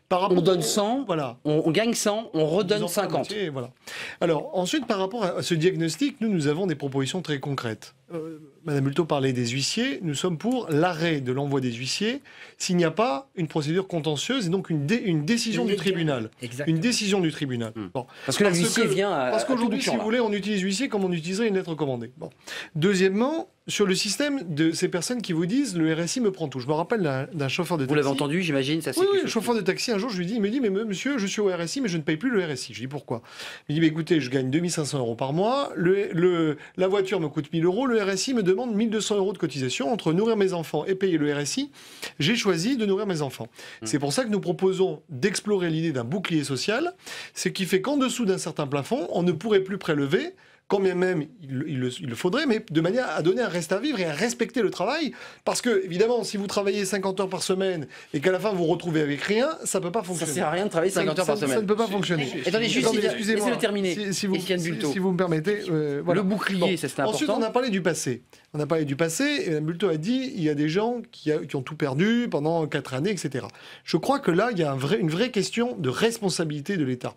[SPEAKER 1] On donne 100, voilà. on gagne 100, on redonne 50.
[SPEAKER 8] Voilà. Alors ensuite, par rapport à ce diagnostic, nous avons des propositions très concrètes. Madame Bulto parlait des huissiers. Nous sommes pour l'arrêt de l'envoi des huissiers s'il n'y a pas une procédure contentieuse et donc une décision du tribunal.
[SPEAKER 9] Exactement.
[SPEAKER 8] Une décision du tribunal.
[SPEAKER 1] Bon. Parce que là, l'huissier vient à...
[SPEAKER 8] Parce qu'aujourd'hui, si vous voulez, on utilise huissier comme on utiliserait une lettre commandée. Bon. Deuxièmement, sur le système de ces personnes qui vous disent le RSI me prend tout. Je me rappelle d'un chauffeur de taxi.
[SPEAKER 1] Vous l'avez entendu, j'imagine, ça.
[SPEAKER 8] Oui, le chauffeur de taxi, un jour, il me dit, mais monsieur, je suis au RSI, mais je ne paye plus le RSI. Je lui dis pourquoi? Il me dit, mais écoutez, je gagne 2500 € par mois, la voiture me coûte 1000 €, le RSI me demande 1200 € de cotisation. Entre nourrir mes enfants et payer le RSI, j'ai choisi de nourrir mes enfants. C'est pour ça que nous proposons d'explorer l'idée d'un bouclier social, ce qui fait qu'en dessous d'un certain plafond, on ne pourrait plus prélever, quand même il le faudrait, mais de manière à donner un reste à vivre et à respecter le travail. Parce que, évidemment, si vous travaillez 50 heures par semaine et qu'à la fin vous vous retrouvez avec rien, ça ne peut pas fonctionner.
[SPEAKER 1] Ça ne sert à rien de travailler 50 heures par semaine.
[SPEAKER 8] Ça ne peut pas fonctionner.
[SPEAKER 1] Attendez, juste, laissez-le terminer.
[SPEAKER 8] Si vous me permettez.
[SPEAKER 1] Voilà. Le bouclier, c'est important.
[SPEAKER 8] Ensuite, on a parlé du passé. Et Mme Bulto a dit il y a des gens qui ont tout perdu pendant 4 années, etc. Je crois que là, il y a une vraie question de responsabilité de l'État.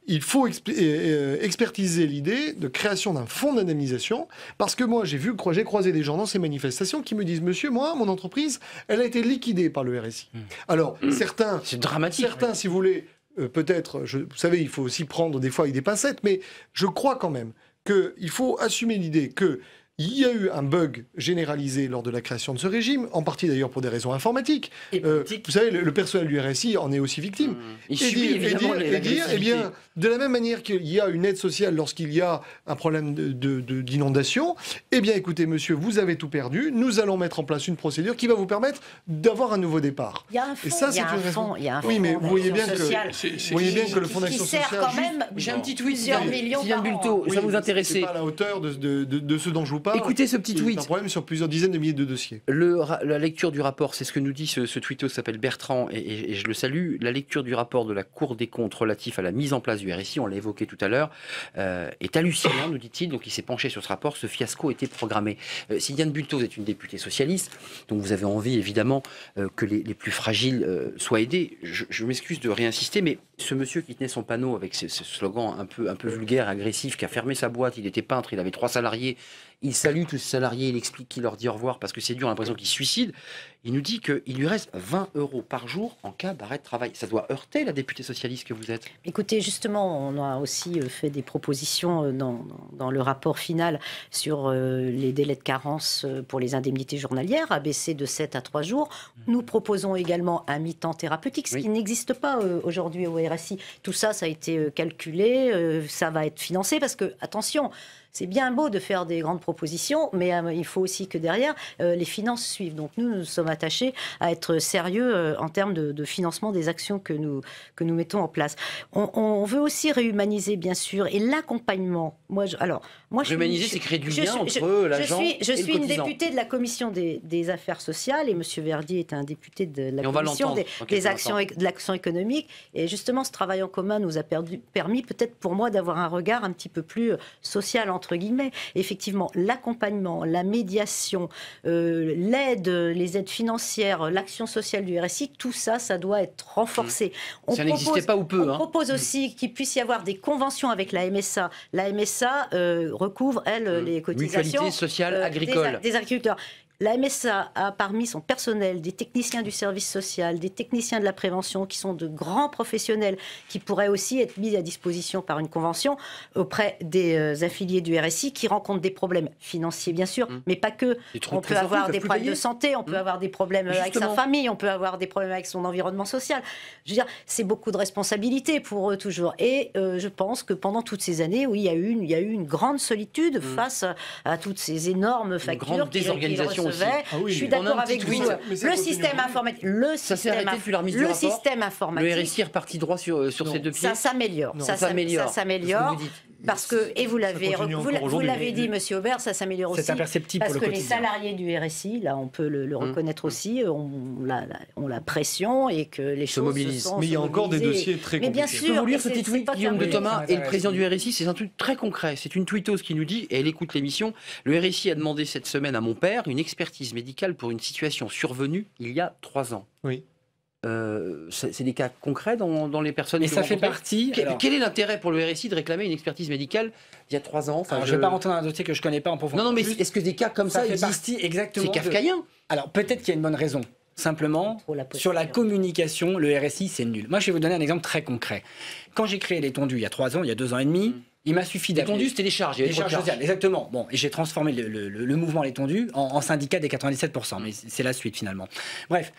[SPEAKER 8] Il faut expertiser l'idée de création d'un fonds d'indemnisation, parce que moi, j'ai croisé des gens dans ces manifestations qui me disent, monsieur, moi, mon entreprise, elle a été liquidée par le RSI. Alors, certains...
[SPEAKER 1] C'est dramatique.
[SPEAKER 8] Certains, si vous voulez, peut-être, vous savez, il faut aussi prendre des fois avec des pincettes, mais je crois quand même qu'il faut assumer l'idée que il y a eu un bug généralisé lors de la création de ce régime, en partie d'ailleurs pour des raisons informatiques. Vous savez, le personnel du RSI en est aussi victime.
[SPEAKER 1] Il subit évidemment l'agressivité.
[SPEAKER 8] Eh bien, de la même manière qu'il y a une aide sociale lorsqu'il y a un problème d'inondation, eh bien, écoutez, monsieur, vous avez tout perdu. Nous allons mettre en place une procédure qui va vous permettre d'avoir un nouveau départ.
[SPEAKER 7] Il y a un fonds.
[SPEAKER 8] Oui, mais vous voyez bien que le fonds d'action sociale...
[SPEAKER 7] Qui sert quand même...
[SPEAKER 1] J'ai un petit tweet,
[SPEAKER 7] plusieurs millions par an.
[SPEAKER 1] Ça vous intéressait.
[SPEAKER 8] C'est pas à la hauteur de ce dont je vous parle.
[SPEAKER 1] Écoutez ce petit tweet.
[SPEAKER 8] C'est un problème sur plusieurs dizaines de milliers de dossiers.
[SPEAKER 1] La lecture du rapport, c'est ce que nous dit ce tweetos, s'appelle Bertrand, et je le salue. La lecture du rapport de la Cour des comptes relatif à la mise en place du RSI, on l'a évoqué tout à l'heure, est hallucinant, nous dit-il. Donc il s'est penché sur ce rapport. Ce fiasco était programmé. Sylviane Bulto, vous êtes une députée socialiste, donc vous avez envie évidemment que les plus fragiles soient aidés. Je m'excuse de réinsister, mais ce monsieur qui tenait son panneau avec ce slogan un peu vulgaire, agressif, qui a fermé sa boîte, il était peintre, il avait 3 salariés, il salue tous ses salariés, il explique qu'il leur dit au revoir parce que c'est dur, on a l'impression qu'il se suicide. Il nous dit qu'il lui reste 20 € par jour en cas d'arrêt de travail. Ça doit heurter la députée socialiste que vous êtes.
[SPEAKER 7] Écoutez, justement, on a aussi fait des propositions dans le rapport final sur les délais de carence pour les indemnités journalières, abaissés de 7 à 3 jours. Nous proposons également un mi-temps thérapeutique, ce qui n'existe pas aujourd'hui au RSI. Tout ça, ça a été calculé, ça va être financé parce que, attention, c'est bien beau de faire des grandes propositions, mais il faut aussi que derrière, les finances suivent. Donc nous sommes attachés à être sérieux en termes de financement des actions que nous mettons en place. On veut aussi réhumaniser, bien sûr, et l'accompagnement.
[SPEAKER 1] Réhumaniser, c'est créer du lien entre l'agent et le cotisant.
[SPEAKER 7] Je suis une députée de la commission des affaires sociales et M. Verdier est un député de la commission de l'action économique. Et justement, ce travail en commun nous a permis peut-être pour moi d'avoir un regard un petit peu plus social, entre guillemets. Effectivement, l'accompagnement, la médiation, l'aide, les aides financières, l'action sociale du RSI, tout ça, ça doit être renforcé.
[SPEAKER 1] Ça n'existait pas ou peu.
[SPEAKER 7] On propose aussi qu'il puisse y avoir des conventions avec la MSA. La MSA recouvre, elle, les cotisations
[SPEAKER 1] Mutualité sociale agricole
[SPEAKER 7] des agriculteurs. La MSA a parmi son personnel des techniciens du service social, des techniciens de la prévention qui sont de grands professionnels qui pourraient aussi être mis à disposition par une convention auprès des affiliés du RSI qui rencontrent des problèmes financiers bien sûr, mais pas que. On peut avoir des problèmes de santé, on peut avoir des problèmes avec sa famille, on peut avoir des problèmes avec son environnement social. Je veux dire, c'est beaucoup de responsabilités pour eux toujours. Et je pense que pendant toutes ces années, oui, il y a eu une grande solitude face à toutes ces énormes factures.
[SPEAKER 1] Une grande désorganisation.
[SPEAKER 7] Je suis d'accord avec vous. Le système informatique, le système informatique.
[SPEAKER 1] Le RSI est reparti droit sur ses deux pieds.
[SPEAKER 7] Ça s'améliore. Ça s'améliore. Parce que, et vous l'avez dit, Monsieur Aubert, ça s'améliore aussi.
[SPEAKER 9] C'est imperceptible
[SPEAKER 7] parce
[SPEAKER 9] pour le
[SPEAKER 7] que les
[SPEAKER 9] quotidien.
[SPEAKER 7] salariés du RSI, là, on peut le reconnaître aussi, ont la pression et que les choses
[SPEAKER 1] mobilisent.
[SPEAKER 8] Mais il y a encore des dossiers très compliqués.
[SPEAKER 7] Mais bien sûr,
[SPEAKER 1] je peux vous lire ce petit tweet, Guillaume de Thomas et le président du RSI. C'est un truc très concret. C'est une tweetos qui nous dit, et elle écoute l'émission, le RSI a demandé cette semaine à mon père une expertise médicale pour une situation survenue il y a 3 ans.
[SPEAKER 8] Oui.
[SPEAKER 1] C'est des cas concrets dans les personnes.
[SPEAKER 9] Et ça fait partie.
[SPEAKER 1] Quel est l'intérêt pour le RSI de réclamer une expertise médicale il y a 3 ans?
[SPEAKER 9] Je ne vais pas rentrer dans un dossier que je ne connais pas en profondeur.
[SPEAKER 1] Non, mais est-ce que des cas comme ça existent?
[SPEAKER 9] Exactement.
[SPEAKER 1] C'est kafkaïen.
[SPEAKER 9] Alors peut-être qu'il y a une bonne raison. Simplement, sur la communication, le RSI, c'est nul. Moi, je vais vous donner un exemple très concret. Quand j'ai créé les tondus il y a 3 ans, il y a 2 ans et demi, il m'a suffi d'appeler.
[SPEAKER 1] Les tondus, c'était les charges.
[SPEAKER 9] Les charges sociales, exactement. Bon, et j'ai transformé le mouvement Les Tondus en syndicat des 97%. Mais c'est la suite, finalement. Bref.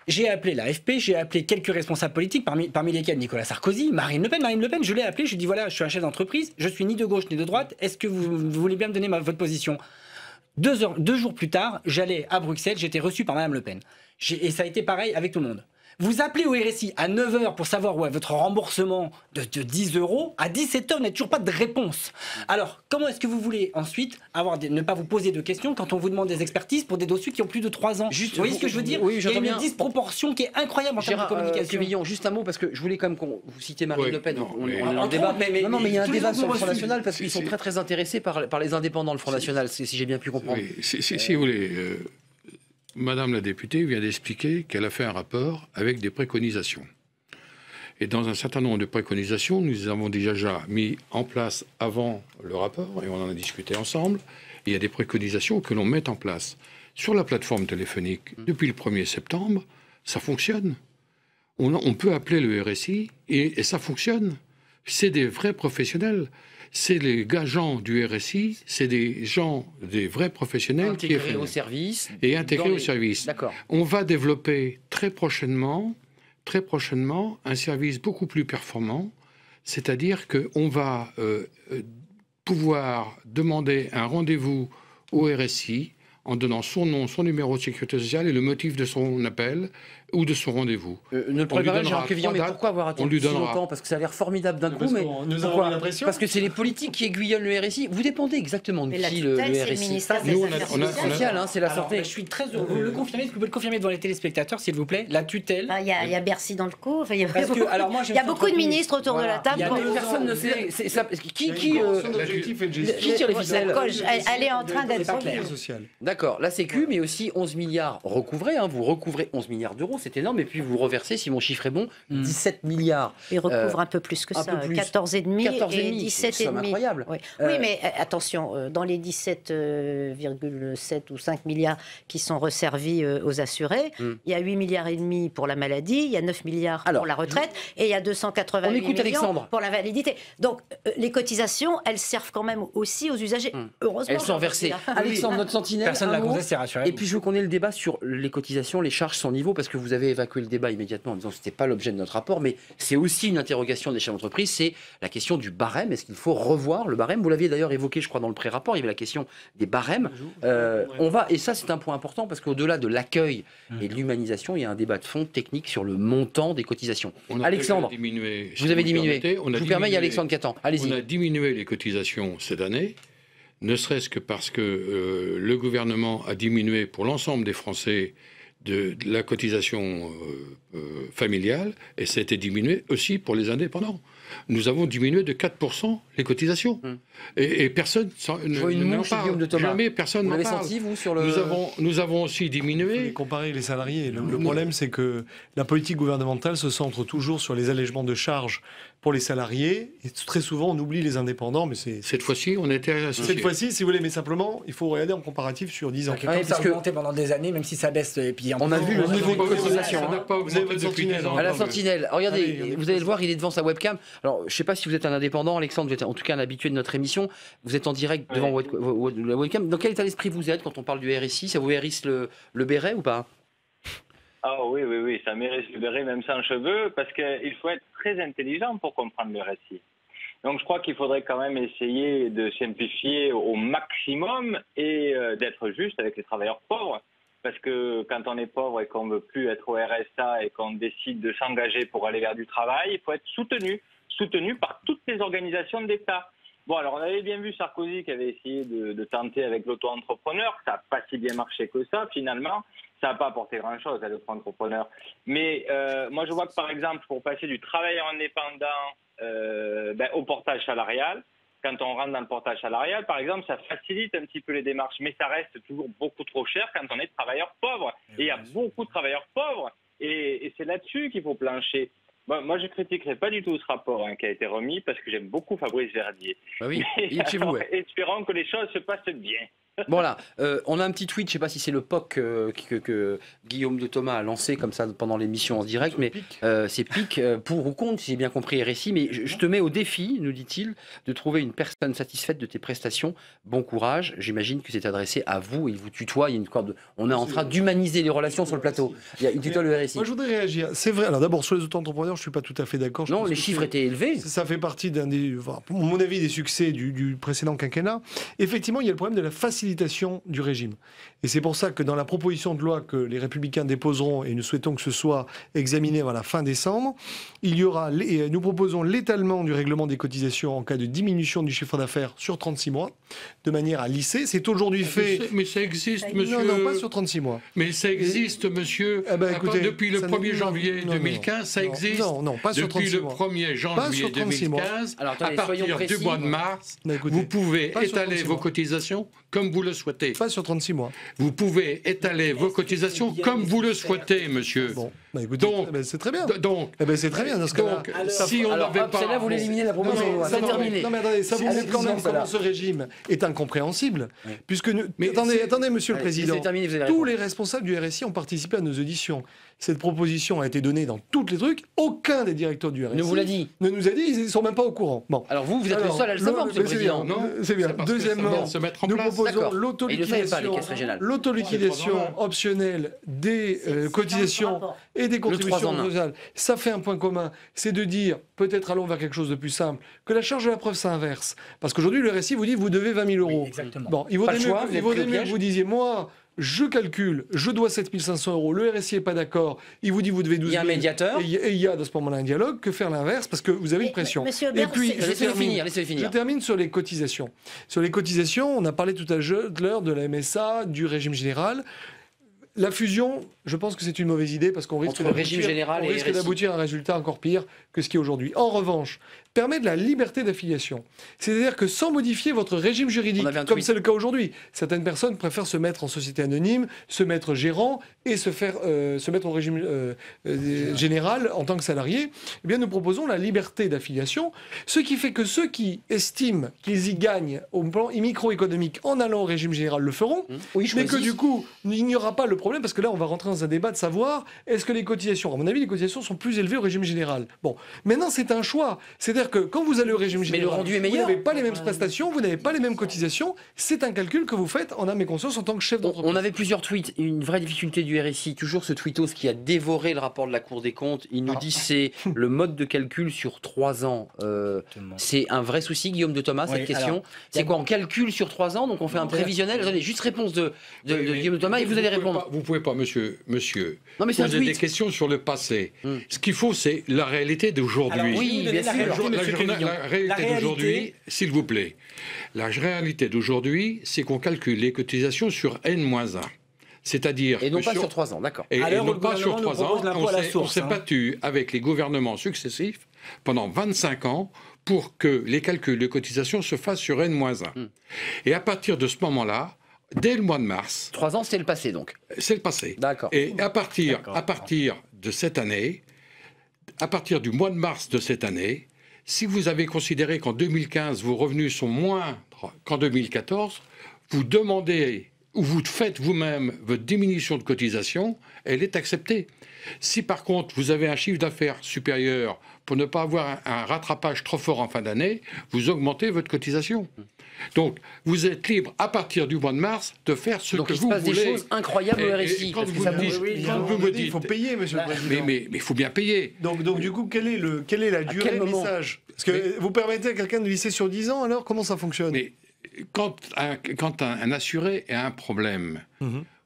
[SPEAKER 9] J'ai appelé l'AFP, j'ai appelé quelques responsables politiques, parmi lesquels Nicolas Sarkozy, Marine Le Pen. Marine Le Pen, je l'ai appelé, je lui ai dit voilà, je suis un chef d'entreprise, je suis ni de gauche ni de droite, est-ce que vous voulez bien me donner votre position? 2 jours plus tard, j'allais à Bruxelles, j'étais reçu par Madame Le Pen. Et ça a été pareil avec tout le monde. Vous appelez au RSI à 9h pour savoir où est votre remboursement de 10 €. À 17h, vous n'avez toujours pas de réponse. Alors, comment est-ce que vous voulez ensuite ne pas vous poser de questions quand on vous demande des expertises pour des dossiers qui ont plus de 3 ans? Vous voyez ce que je veux dire?
[SPEAKER 1] Oui,
[SPEAKER 9] il y a une disproportion qui est incroyable en termes de communication.
[SPEAKER 1] Quevillon, juste un mot, parce que je voulais quand même qu'on vous citez Marine Le Pen.
[SPEAKER 2] Non,
[SPEAKER 1] on
[SPEAKER 2] mais
[SPEAKER 1] il y a un débat sur le Front National parce qu'ils sont très très intéressés par les indépendants, le Front National, si j'ai bien pu comprendre.
[SPEAKER 6] Si vous voulez... Madame la députée vient d'expliquer qu'elle a fait un rapport avec des préconisations. Et dans un certain nombre de préconisations, nous avons déjà mis en place avant le rapport, et on en a discuté ensemble, il y a des préconisations que l'on met en place. Sur la plateforme téléphonique, depuis le 1er septembre, ça fonctionne. On peut appeler le RSI et ça fonctionne. C'est des vrais professionnels. C'est les gens du RSI, c'est des vrais professionnels
[SPEAKER 1] intégrés au service.
[SPEAKER 6] Et intégrés au service.
[SPEAKER 1] D'accord.
[SPEAKER 6] On va développer très prochainement, un service beaucoup plus performant, c'est-à-dire qu'on va pouvoir demander un rendez-vous au RSI en donnant son nom, son numéro de sécurité sociale et le motif de son appel ou de son rendez-vous.
[SPEAKER 1] Ne le prenez pas mal, Gérard Quevillon, mais pourquoi avoir attendu si longtemps? Parce que ça a l'air formidable d'un coup, mais
[SPEAKER 8] nous avons l'impression.
[SPEAKER 1] Parce que c'est les politiques qui aiguillonnent le RSI. Vous dépendez exactement de qui, le RSI? C'est la santé.
[SPEAKER 9] Je suis très heureux. Vous pouvez le confirmer devant les téléspectateurs, s'il vous plaît. La tutelle.
[SPEAKER 7] Il y a Bercy dans le coup. Il y
[SPEAKER 9] a
[SPEAKER 7] beaucoup de ministres autour de la table.
[SPEAKER 1] Personne ne sait. Qui tire les ficelles?
[SPEAKER 7] Elle est en train d'être claire.
[SPEAKER 1] D'accord, la Sécu, mais aussi 11 milliards recouvrés. Vous recouvrez 11 milliards d'euros, c'est énorme. Et puis vous reversez, si mon chiffre est bon, 17 milliards.
[SPEAKER 7] Il recouvre un peu plus que ça, 14,5 et 17,5.
[SPEAKER 1] C'est incroyable.
[SPEAKER 7] Oui, mais attention, dans les 17,7 ou 5 milliards qui sont resservis aux assurés, il y a 8 milliards et demi pour la maladie, il y a 9 milliards pour la retraite et il y a 288 millions pour la validité. Donc les cotisations, elles servent quand même aussi aux usagers. Heureusement.
[SPEAKER 1] Elles sont versées. Alexandre, notre sentinelle.
[SPEAKER 9] Personne ne l'a contesté, rassurez-vous.
[SPEAKER 1] Et puis je veux qu'on ait le débat sur les cotisations, les charges sans niveau, parce que vous avez évacué le débat immédiatement en disant que ce n'était pas l'objet de notre rapport, mais c'est aussi une interrogation des chefs d'entreprise, c'est la question du barème. Est-ce qu'il faut revoir le barème? Vous l'aviez d'ailleurs évoqué, je crois, dans le pré-rapport, il y avait la question des barèmes. Et ça, c'est un point important, parce qu'au-delà de l'accueil et de l'humanisation, il y a un débat de fond technique sur le montant des cotisations. Alexandre, vous avez diminué. Je vous permets, il y a Alexandre qui attend. Allez-y.
[SPEAKER 6] On a diminué les cotisations cette année, ne serait-ce que parce que le gouvernement a diminué pour l'ensemble des Français de la cotisation familiale, et ça a été diminué aussi pour les indépendants. Nous avons diminué de 4% les cotisations. Et personne n'en parle. Jamais personne n'en parle.
[SPEAKER 1] Senti, vous, sur le...
[SPEAKER 6] Nous avons aussi diminué...
[SPEAKER 8] Il faut comparer les salariés. Le problème, c'est que la politique gouvernementale se centre toujours sur les allègements de charges pour les salariés. Et très souvent, on oublie les indépendants. Mais
[SPEAKER 6] cette fois-ci, on était associés.
[SPEAKER 8] Cette fois-ci, si vous voulez, mais simplement, il faut regarder en comparatif sur 10 ans.
[SPEAKER 9] Ça a augmenté pendant des années, même si ça baisse. Et puis,
[SPEAKER 1] on a vu le niveau de cotisation.
[SPEAKER 8] Vous avez votre sentinelle.
[SPEAKER 1] À la sentinelle. Regardez, vous allez le voir, il est devant sa webcam. Alors, je ne sais pas si vous êtes un indépendant, Alexandre, vous êtes en tout cas un habitué de notre émission. Vous êtes en direct devant la webcam. Dans quel état d'esprit vous êtes quand on parle du RSI? Ça vous hérisse le béret ou pas?
[SPEAKER 10] Ah oui, ça mérite le béret même sans cheveux, parce qu'il faut être très intelligent pour comprendre le RSI. Donc je crois qu'il faudrait quand même essayer de simplifier au maximum et d'être juste avec les travailleurs pauvres. Parce que quand on est pauvre et qu'on ne veut plus être au RSA et qu'on décide de s'engager pour aller vers du travail, il faut être soutenu par toutes les organisations d'État. Bon, alors on avait bien vu Sarkozy qui avait essayé de tenter avec l'auto-entrepreneur, ça n'a pas si bien marché que ça finalement, ça n'a pas apporté grand-chose à l'auto-entrepreneur. Mais moi je vois que par exemple pour passer du travailleur indépendant au portage salarial, quand on rentre dans le portage salarial par exemple, ça facilite un petit peu les démarches, mais ça reste toujours beaucoup trop cher quand on est travailleur pauvre. Et il y a beaucoup de travailleurs pauvres et c'est là-dessus qu'il faut plancher. Moi, je ne critiquerai pas du tout ce rapport qui a été remis parce que j'aime beaucoup Fabrice Verdier.
[SPEAKER 1] Bah oui, il est chez vous.
[SPEAKER 10] Espérons que les choses se passent bien.
[SPEAKER 1] Voilà, on a un petit tweet, je ne sais pas si c'est le POC que Guillaume de Thomas a lancé comme ça pendant l'émission en direct, mais c'est PIC pour ou contre, si j'ai bien compris RSI, mais je te mets au défi, nous dit-il, de trouver une personne satisfaite de tes prestations. Bon courage, j'imagine que c'est adressé à vous, il vous tutoie, il y a une corde on est en train d'humaniser les relations sur le plateau. Il tutoie le RSI.
[SPEAKER 8] Moi je voudrais réagir, c'est vrai, alors d'abord sur les auto-entrepreneurs, je ne suis pas tout à fait d'accord.
[SPEAKER 1] Non, les chiffres étaient élevés.
[SPEAKER 8] Ça fait partie d'un des, à mon avis, des succès du précédent quinquennat. Effectivement, il y a le problème de la facilitation du régime. Et c'est pour ça que dans la proposition de loi que les Républicains déposeront, et nous souhaitons que ce soit examiné à la fin décembre, il y aura, nous proposons l'étalement du règlement des cotisations en cas de diminution du chiffre d'affaires sur 36 mois, de manière à lisser. C'est aujourd'hui fait...
[SPEAKER 6] Mais ça existe, monsieur...
[SPEAKER 8] Non, pas sur 36 mois.
[SPEAKER 6] Mais ça existe, monsieur.
[SPEAKER 8] Écoutez,
[SPEAKER 6] depuis le 1er janvier 2015, ça existe.
[SPEAKER 8] Non, pas sur 36 mois.
[SPEAKER 6] Depuis le 1er janvier 2015,
[SPEAKER 1] alors, attendez,
[SPEAKER 6] à partir du mois de mars, vous pouvez étaler vos cotisations comme vous le souhaitez.
[SPEAKER 8] Pas sur 36 mois.
[SPEAKER 6] Vous pouvez étaler vos cotisations comme vous le souhaitez, monsieur.
[SPEAKER 8] Bon, écoutez, c'est très bien.
[SPEAKER 6] Donc,
[SPEAKER 8] c'est très bien dans ce cas-là.
[SPEAKER 6] Si on n'avait pas...
[SPEAKER 1] Celle-là, vous l'éliminez la proposition. C'est terminé.
[SPEAKER 8] Non, mais attendez, ça vous montre quand même comment ce régime est incompréhensible. Puisque, attendez, monsieur le Président, tous les responsables du RSI ont participé à nos auditions. Cette proposition a été donnée dans tous les trucs. Aucun des directeurs du RSI
[SPEAKER 1] ne vous l'a dit.
[SPEAKER 8] Ne nous a dit, ils ne sont même pas au courant. Bon.
[SPEAKER 1] Alors vous êtes le seul à le savoir, monsieur le Président.
[SPEAKER 8] C'est bien. Deuxièmement, nous proposons l'autoliquidation optionnelle des cotisations et des contributions sociales. Ça fait un point commun, c'est de dire, peut-être allons vers quelque chose de plus simple, que la charge de la preuve s'inverse. Parce qu'aujourd'hui, le RSI vous dit, vous devez 20 000 euros.
[SPEAKER 9] Oui, exactement.
[SPEAKER 8] Bon, il vaudrait mieux que vous disiez, moi... Je calcule, je dois 7 500 euros, le RSI n'est pas d'accord, il vous dit vous devez 12 000.
[SPEAKER 1] Il y a un médiateur.
[SPEAKER 8] Et il y a à ce moment-là un dialogue, que faire l'inverse, parce que vous avez une pression.
[SPEAKER 7] Et
[SPEAKER 1] puis, je
[SPEAKER 8] termine sur les cotisations. Sur les cotisations, on a parlé tout à l'heure de la MSA, du régime général. La fusion, je pense que c'est une mauvaise idée parce qu'on risque d'aboutir à un résultat encore pire que ce qui est aujourd'hui. En revanche, permet de la liberté d'affiliation. C'est-à-dire que sans modifier votre régime juridique, comme c'est le cas aujourd'hui, certaines personnes préfèrent se mettre en société anonyme, se mettre gérant et se mettre au régime général en tant que salarié. Eh bien, nous proposons la liberté d'affiliation, ce qui fait que ceux qui estiment qu'ils y gagnent au plan microéconomique en allant au régime général le feront, mais que du coup, il n'y aura pas le problème parce que là, on va rentrer dans un débat de savoir est-ce que les cotisations, à mon avis, les cotisations sont plus élevées au régime général. Bon, maintenant, c'est un choix. C'est-à-dire que quand vous allez au régime général,
[SPEAKER 1] le rendu est
[SPEAKER 8] vous
[SPEAKER 1] meilleur.
[SPEAKER 8] n'avez pas les mêmes prestations, vous n'avez pas les mêmes cotisations. C'est un calcul que vous faites en âme et conscience en tant que chef d'entreprise.
[SPEAKER 1] On avait plusieurs tweets. Une vraie difficulté du RSI, toujours ce tweetos qui a dévoré le rapport de la Cour des comptes. Il nous dit c'est le mode de calcul sur 3 ans. C'est un vrai souci, Guillaume de Thomas, cette question. C'est quoi, on calcule sur 3 ans, donc on fait un prévisionnel. Attendez, juste réponse de Guillaume de Thomas et vous allez répondre.
[SPEAKER 6] Vous ne pouvez pas, monsieur
[SPEAKER 1] non, mais
[SPEAKER 6] poser des questions sur le passé. Ce qu'il faut, c'est la réalité d'aujourd'hui.
[SPEAKER 1] Oui, bien sûr.
[SPEAKER 6] La réalité d'aujourd'hui, s'il vous plaît. La réalité d'aujourd'hui, c'est qu'on calcule les cotisations sur N-1. C'est-à-dire...
[SPEAKER 1] Et non pas sur 3 ans, d'accord.
[SPEAKER 6] Et non pas sur 3 ans. On s'est battu avec les gouvernements successifs pendant 25 ans pour que les calculs de cotisations se fassent sur N-1. Et à partir de ce moment-là, dès le mois de mars...
[SPEAKER 1] 3 ans, c'est le passé, donc.
[SPEAKER 6] C'est le passé.
[SPEAKER 1] D'accord.
[SPEAKER 6] Et à partir de cette année, à partir du mois de mars de cette année, si vous avez considéré qu'en 2015, vos revenus sont moindres qu'en 2014, vous demandez ou vous faites vous-même votre diminution de cotisation, elle est acceptée. Si par contre, vous avez un chiffre d'affaires supérieur pour ne pas avoir un rattrapage trop fort en fin d'année, vous augmentez votre cotisation. Donc, vous êtes libre, à partir du mois de mars, de faire ce que vous voulez. Donc, il se passe des choses
[SPEAKER 1] incroyables au RSI.
[SPEAKER 6] Quand vous me dites...
[SPEAKER 8] Il faut payer, monsieur le Président.
[SPEAKER 6] Mais il faut bien payer.
[SPEAKER 8] Donc du coup, quelle est la durée de lissage? Parce que vous permettez à quelqu'un de lisser sur 10 ans, alors comment ça fonctionne?
[SPEAKER 6] Mais quand un assuré a un problème,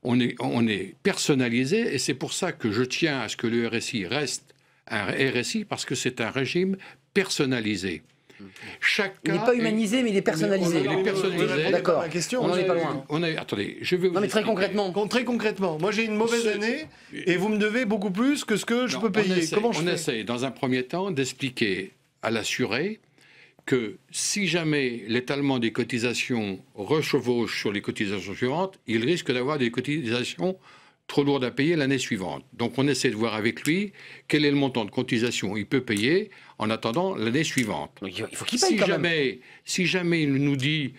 [SPEAKER 6] on est personnalisé, et c'est pour ça que je tiens à ce que le RSI reste un RSI, parce que c'est un régime personnalisé.
[SPEAKER 1] Il n'est pas humanisé, mais il est personnalisé.
[SPEAKER 6] Il est personnalisé.
[SPEAKER 1] D'accord.
[SPEAKER 8] On
[SPEAKER 1] n'en est pas loin.
[SPEAKER 6] Attendez, je vais vous...
[SPEAKER 1] Non, mais très concrètement.
[SPEAKER 8] Très concrètement. Moi, j'ai une mauvaise année et vous me devez beaucoup plus que ce que je peux payer. Comment je fais?
[SPEAKER 6] On essaie, dans un premier temps, d'expliquer à l'assuré que si jamais l'étalement des cotisations rechevauche sur les cotisations suivantes, il risque d'avoir des cotisations trop lourdes à payer l'année suivante. Donc on essaie de voir avec lui quel est le montant de cotisation il peut payer en attendant l'année suivante.
[SPEAKER 1] Donc, il faut qu'il paye
[SPEAKER 6] si jamais il nous dit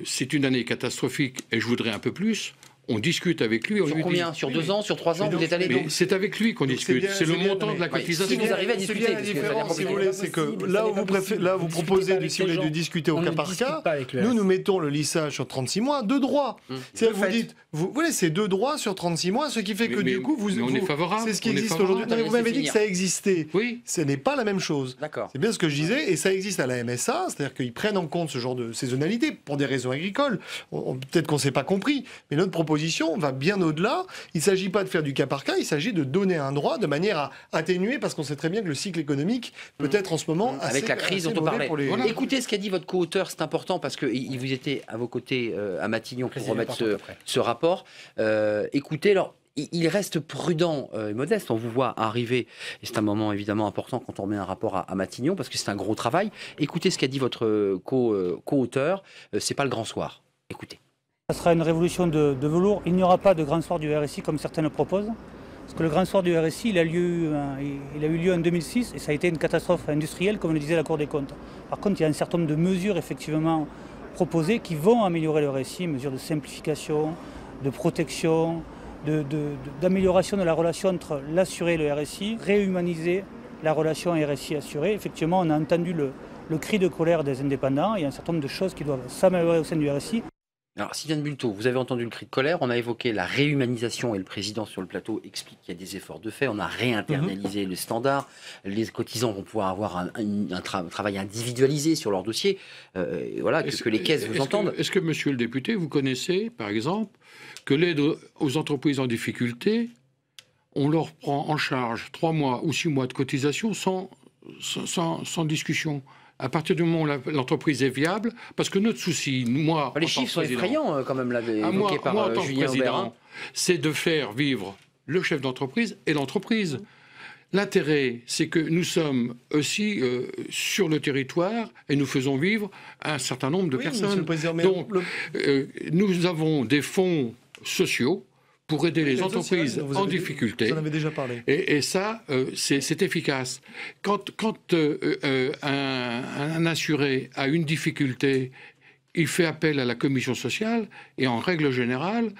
[SPEAKER 6] c'est une année catastrophique et je voudrais un peu plus, on discute avec lui.
[SPEAKER 1] Sur combien? Sur 2 ans? Sur 3 ans? Vous êtes allé donc...
[SPEAKER 6] C'est avec lui qu'on discute. C'est le montant de la cotisation.
[SPEAKER 1] Si vous arrivez à discuter,
[SPEAKER 8] la différence, si vous voulez, c'est que là où vous proposez, si vous voulez, de discuter au cas par cas, nous mettons le lissage sur 36 mois de droit. C'est-à-dire que vous dites, vous voyez, c'est 2 droits sur 36 mois, ce qui fait que du coup,
[SPEAKER 6] on est favorable.
[SPEAKER 8] C'est ce qui existe aujourd'hui. Non, mais vous m'avez dit que ça existait.
[SPEAKER 6] Oui.
[SPEAKER 8] Ce n'est pas la même chose.
[SPEAKER 1] D'accord.
[SPEAKER 8] C'est bien ce que je disais, et ça existe à la MSA, c'est-à-dire qu'ils prennent en compte ce genre de saisonnalité pour des raisons agricoles. Peut-être qu'on ne s'est pas compris, mais notre proposition va bien au-delà. Il ne s'agit pas de faire du cas par cas, il s'agit de donner un droit de manière à atténuer, parce qu'on sait très bien que le cycle économique peut être en ce moment assez,
[SPEAKER 1] avec la crise dont on parlait.
[SPEAKER 8] Voilà.
[SPEAKER 1] Écoutez ce qu'a dit votre co-auteur, c'est important parce qu'il vous était à vos côtés à Matignon pour remettre ce rapport. Écoutez, alors, il reste prudent et modeste. On vous voit arriver, et c'est un moment évidemment important quand on remet un rapport à Matignon, parce que c'est un gros travail. Écoutez ce qu'a dit votre co-auteur, c'est pas le grand soir. Écoutez.
[SPEAKER 11] Ça sera une révolution de velours. Il n'y aura pas de grand soir du RSI comme certains le proposent. Parce que le grand soir du RSI, il a eu lieu en 2006 et ça a été une catastrophe industrielle, comme le disait la Cour des comptes. Par contre, il y a un certain nombre de mesures effectivement proposées qui vont améliorer le RSI, mesures de simplification, de protection, d'amélioration de la relation entre l'assuré et le RSI, réhumaniser la relation RSI-assuré. Effectivement, on a entendu le cri de colère des indépendants. Il y a un certain nombre de choses qui doivent s'améliorer au sein du RSI.
[SPEAKER 1] Alors, Sylviane Bulteau, vous avez entendu le cri de colère, on a évoqué la réhumanisation et le président sur le plateau explique qu'il y a des efforts de fait, on a réinternalisé le standard, les cotisants vont pouvoir avoir un travail individualisé sur leur dossier, voilà, que les caisses vous entendent.
[SPEAKER 6] Est-ce que, monsieur le député, vous connaissez, par exemple, que l'aide aux entreprises en difficulté, on leur prend en charge 3 mois ou 6 mois de cotisation sans discussion? À partir du moment où l'entreprise est viable, parce que notre souci, moi...
[SPEAKER 1] Les chiffres sont effrayants, quand même, l'avait évoqué par Julien Aubert.
[SPEAKER 6] C'est de faire vivre le chef d'entreprise et l'entreprise. L'intérêt, c'est que nous sommes aussi sur le territoire et nous faisons vivre un certain nombre de personnes. Donc, nous avons des fonds sociaux pour aider les entreprises en difficulté.
[SPEAKER 8] Vous en avez déjà parlé.
[SPEAKER 6] Et ça, c'est efficace. Quand un assuré a une difficulté, il fait appel à la commission sociale et en règle générale,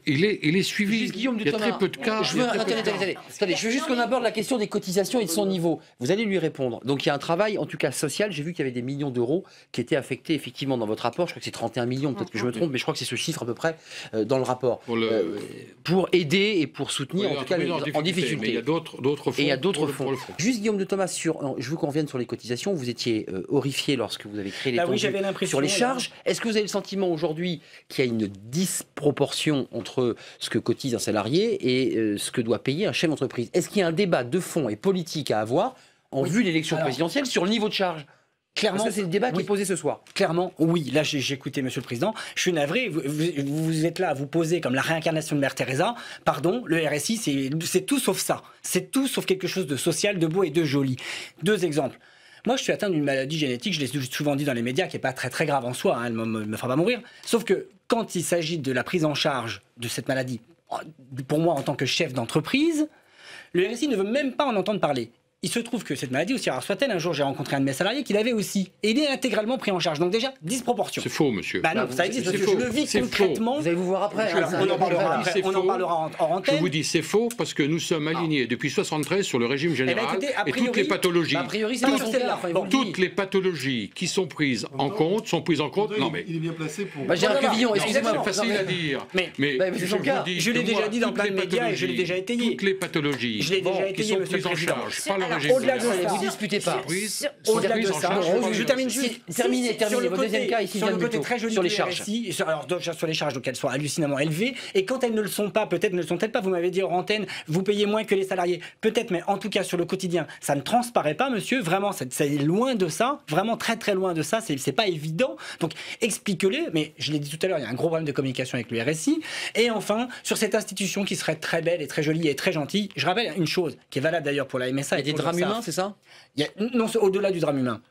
[SPEAKER 6] il est suivi.
[SPEAKER 1] Juste Guillaume
[SPEAKER 6] il y a
[SPEAKER 1] Thomas.
[SPEAKER 6] très peu de cas.
[SPEAKER 1] Je veux, attendez, je veux juste qu'on aborde la question des cotisations et de son niveau. Vous allez lui répondre. Donc il y a un travail, en tout cas social. J'ai vu qu'il y avait des millions d'euros qui étaient affectés effectivement dans votre rapport. Je crois que c'est 31 millions, peut-être que je me trompe, mais je crois que c'est ce chiffre à peu près dans le rapport. Pour aider et pour soutenir, en tout cas, en difficulté.
[SPEAKER 6] Mais il y a d'autres fonds.
[SPEAKER 1] Et il y a d'autres fonds. Juste Guillaume Thomas, je veux qu'on revienne sur les cotisations. Vous étiez horrifié lorsque vous avez créé les tondus sur les charges. Est-ce que vous avez le sentiment aujourd'hui qu'il y a une disproportion entre ce que cotise un salarié et ce que doit payer un chef d'entreprise? Est-ce qu'il y a un débat de fond et politique à avoir en vue de l'élection présidentielle sur le niveau de charge? Clairement, parce que c'est le débat qui est posé ce soir.
[SPEAKER 9] Clairement, oui. Là, j'ai écouté Monsieur le Président. Je suis navré. Vous êtes là à vous poser comme la réincarnation de Mère Teresa. Pardon, le RSI, c'est tout sauf ça. C'est tout sauf quelque chose de social, de beau et de joli. 2 exemples. Moi, je suis atteint d'une maladie génétique, je l'ai souvent dit dans les médias, qui n'est pas très très grave en soi, hein, elle ne me fera pas mourir. Sauf que quand il s'agit de la prise en charge de cette maladie, pour moi, en tant que chef d'entreprise, le RSI ne veut même pas en entendre parler. Il se trouve que cette maladie, aussi rare soit-elle, un jour j'ai rencontré un de mes salariés qui l'avait aussi. Et il est intégralement pris en charge. Donc déjà, disproportion.
[SPEAKER 6] C'est faux, monsieur.
[SPEAKER 9] Bah non, ça existe, monsieur. Je le vis concrètement.
[SPEAKER 1] Vous allez vous voir après.
[SPEAKER 9] On en parlera après. On en parlera en antenne.
[SPEAKER 6] Je vous dis, c'est faux parce que nous sommes alignés depuis 1973 sur le régime général et toutes les pathologies. Toutes les pathologies qui sont prises en compte sont prises en compte.
[SPEAKER 8] Non, mais il est bien placé pour.
[SPEAKER 1] Gérard Quevillon, excusez-moi.
[SPEAKER 6] C'est facile à dire.
[SPEAKER 9] Mais je l'ai déjà dit dans plein de médias et je l'ai déjà étayé.
[SPEAKER 6] Toutes les pathologies.
[SPEAKER 9] Je l'ai déjà étayé, monsieur le Président.
[SPEAKER 1] Au-delà de ça, vous disputez pas.
[SPEAKER 9] Au-delà de ça, je termine juste.
[SPEAKER 1] Terminez. Votre deuxième cas ici,
[SPEAKER 9] sur le côté très joli
[SPEAKER 1] sur les
[SPEAKER 9] du
[SPEAKER 1] charges.
[SPEAKER 9] RSI, alors sur les charges, donc elles sont hallucinamment élevées. Et quand elles ne le sont pas, peut-être ne le sont-elles pas. Vous m'avez dit hors antenne, vous payez moins que les salariés. Peut-être, mais en tout cas sur le quotidien, ça ne transparaît pas, monsieur. Vraiment, c'est loin de ça. Vraiment très très loin de ça. C'est pas évident. Donc expliquez-le. Mais je l'ai dit tout à l'heure, il y a un gros problème de communication avec le RSI. Et enfin, sur cette institution qui serait très belle et très jolie et très gentille, je rappelle une chose qui est valable d'ailleurs pour la MSA.
[SPEAKER 1] Il y a des drames humains, c'est ça?
[SPEAKER 9] Non, au-delà du drame humain.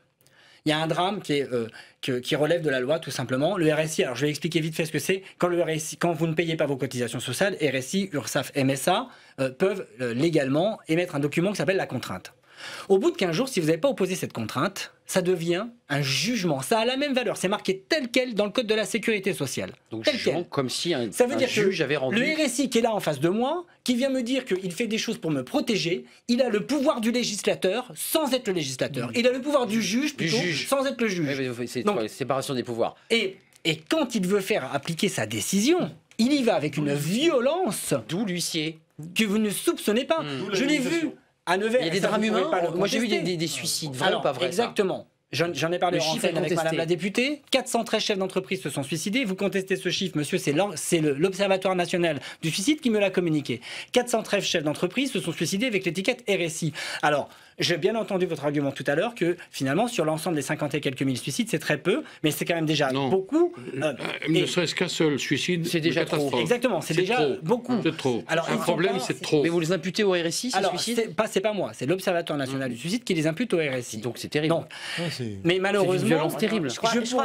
[SPEAKER 9] Il y a un drame qui relève de la loi, tout simplement. Le RSI, alors je vais expliquer vite fait ce que c'est. Quand vous ne payez pas vos cotisations sociales, RSI, URSSAF, MSA peuvent légalement émettre un document qui s'appelle la contrainte. Au bout de 15 jours, si vous n'avez pas opposé cette contrainte, ça devient un jugement. Ça a la même valeur. C'est marqué tel quel dans le code de la sécurité sociale.
[SPEAKER 1] Donc,
[SPEAKER 9] tel quel.
[SPEAKER 1] Comme si un
[SPEAKER 9] juge
[SPEAKER 1] avait rendu.
[SPEAKER 9] Le RSI qui est là en face de moi, qui vient me dire qu'il fait des choses pour me protéger, il a le pouvoir du législateur sans être le législateur. Il a le pouvoir du juge plutôt sans être le juge.
[SPEAKER 1] Oui, c'est la séparation des pouvoirs.
[SPEAKER 9] Et quand il veut faire appliquer sa décision, il y va avec une violence.
[SPEAKER 1] D'où l'huissier.
[SPEAKER 9] Que vous ne soupçonnez pas. Je l'ai vu. À Nevers,
[SPEAKER 1] il y a des drames humains. Moi, j'ai vu des suicides, vraiment pas vrai.
[SPEAKER 9] Exactement. J'en ai parlé en antenne avec Madame la députée. 413 chefs d'entreprise se sont suicidés. Vous contestez ce chiffre, monsieur, c'est l'Observatoire national du suicide qui me l'a communiqué. 413 chefs d'entreprise se sont suicidés avec l'étiquette RSI. Alors, j'ai bien entendu votre argument tout à l'heure que finalement, sur l'ensemble des 50 et quelques mille suicides, c'est très peu, mais c'est quand même déjà beaucoup.
[SPEAKER 6] Ne serait-ce qu'un seul suicide,
[SPEAKER 1] c'est déjà trop.
[SPEAKER 9] Exactement, c'est déjà beaucoup.
[SPEAKER 6] C'est trop.
[SPEAKER 9] Alors,
[SPEAKER 6] un problème, c'est trop.
[SPEAKER 1] Mais vous les imputez au RSI, ces suicides?
[SPEAKER 9] C'est pas moi, c'est l'Observatoire national du suicide qui les impute au RSI.
[SPEAKER 1] Donc c'est terrible.
[SPEAKER 9] Mais malheureusement,
[SPEAKER 1] c'est une violence terrible.
[SPEAKER 7] Je crois qu'il faut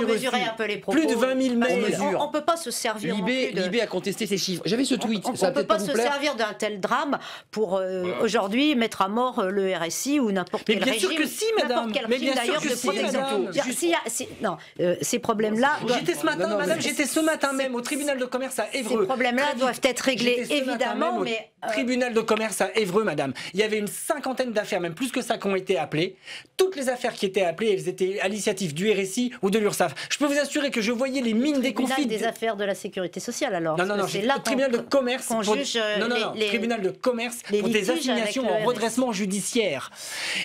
[SPEAKER 7] mesurer un peu les propos.
[SPEAKER 9] Plus de 20 000 mails.
[SPEAKER 7] On ne peut pas se servir.
[SPEAKER 1] Libé a contesté ces chiffres. J'avais ce tweet.
[SPEAKER 7] On ne peut pas se servir d'un tel drame pour aujourd'hui mettre à mort le RSI ou n'importe quel régime.
[SPEAKER 9] Mais bien sûr que si, madame.
[SPEAKER 7] Mais bien sûr que si, madame. Non, ces problèmes-là.
[SPEAKER 9] J'étais ce matin même au tribunal de commerce à Évreux.
[SPEAKER 7] Ces problèmes-là doivent être réglés, évidemment, mais.
[SPEAKER 9] Tribunal de commerce à Évreux, madame. Il y avait une 50aine d'affaires, même plus que ça, qui ont été appelées. Toutes les affaires qui étaient appelées, elles étaient à l'initiative du RSI ou de l'URSSAF. Je peux vous assurer que je voyais les mines des conflits.
[SPEAKER 7] Des affaires de la sécurité sociale, alors.
[SPEAKER 9] Non, c'est là tribunal de commerce. Tribunal de commerce pour des assignations en redressement judiciaire.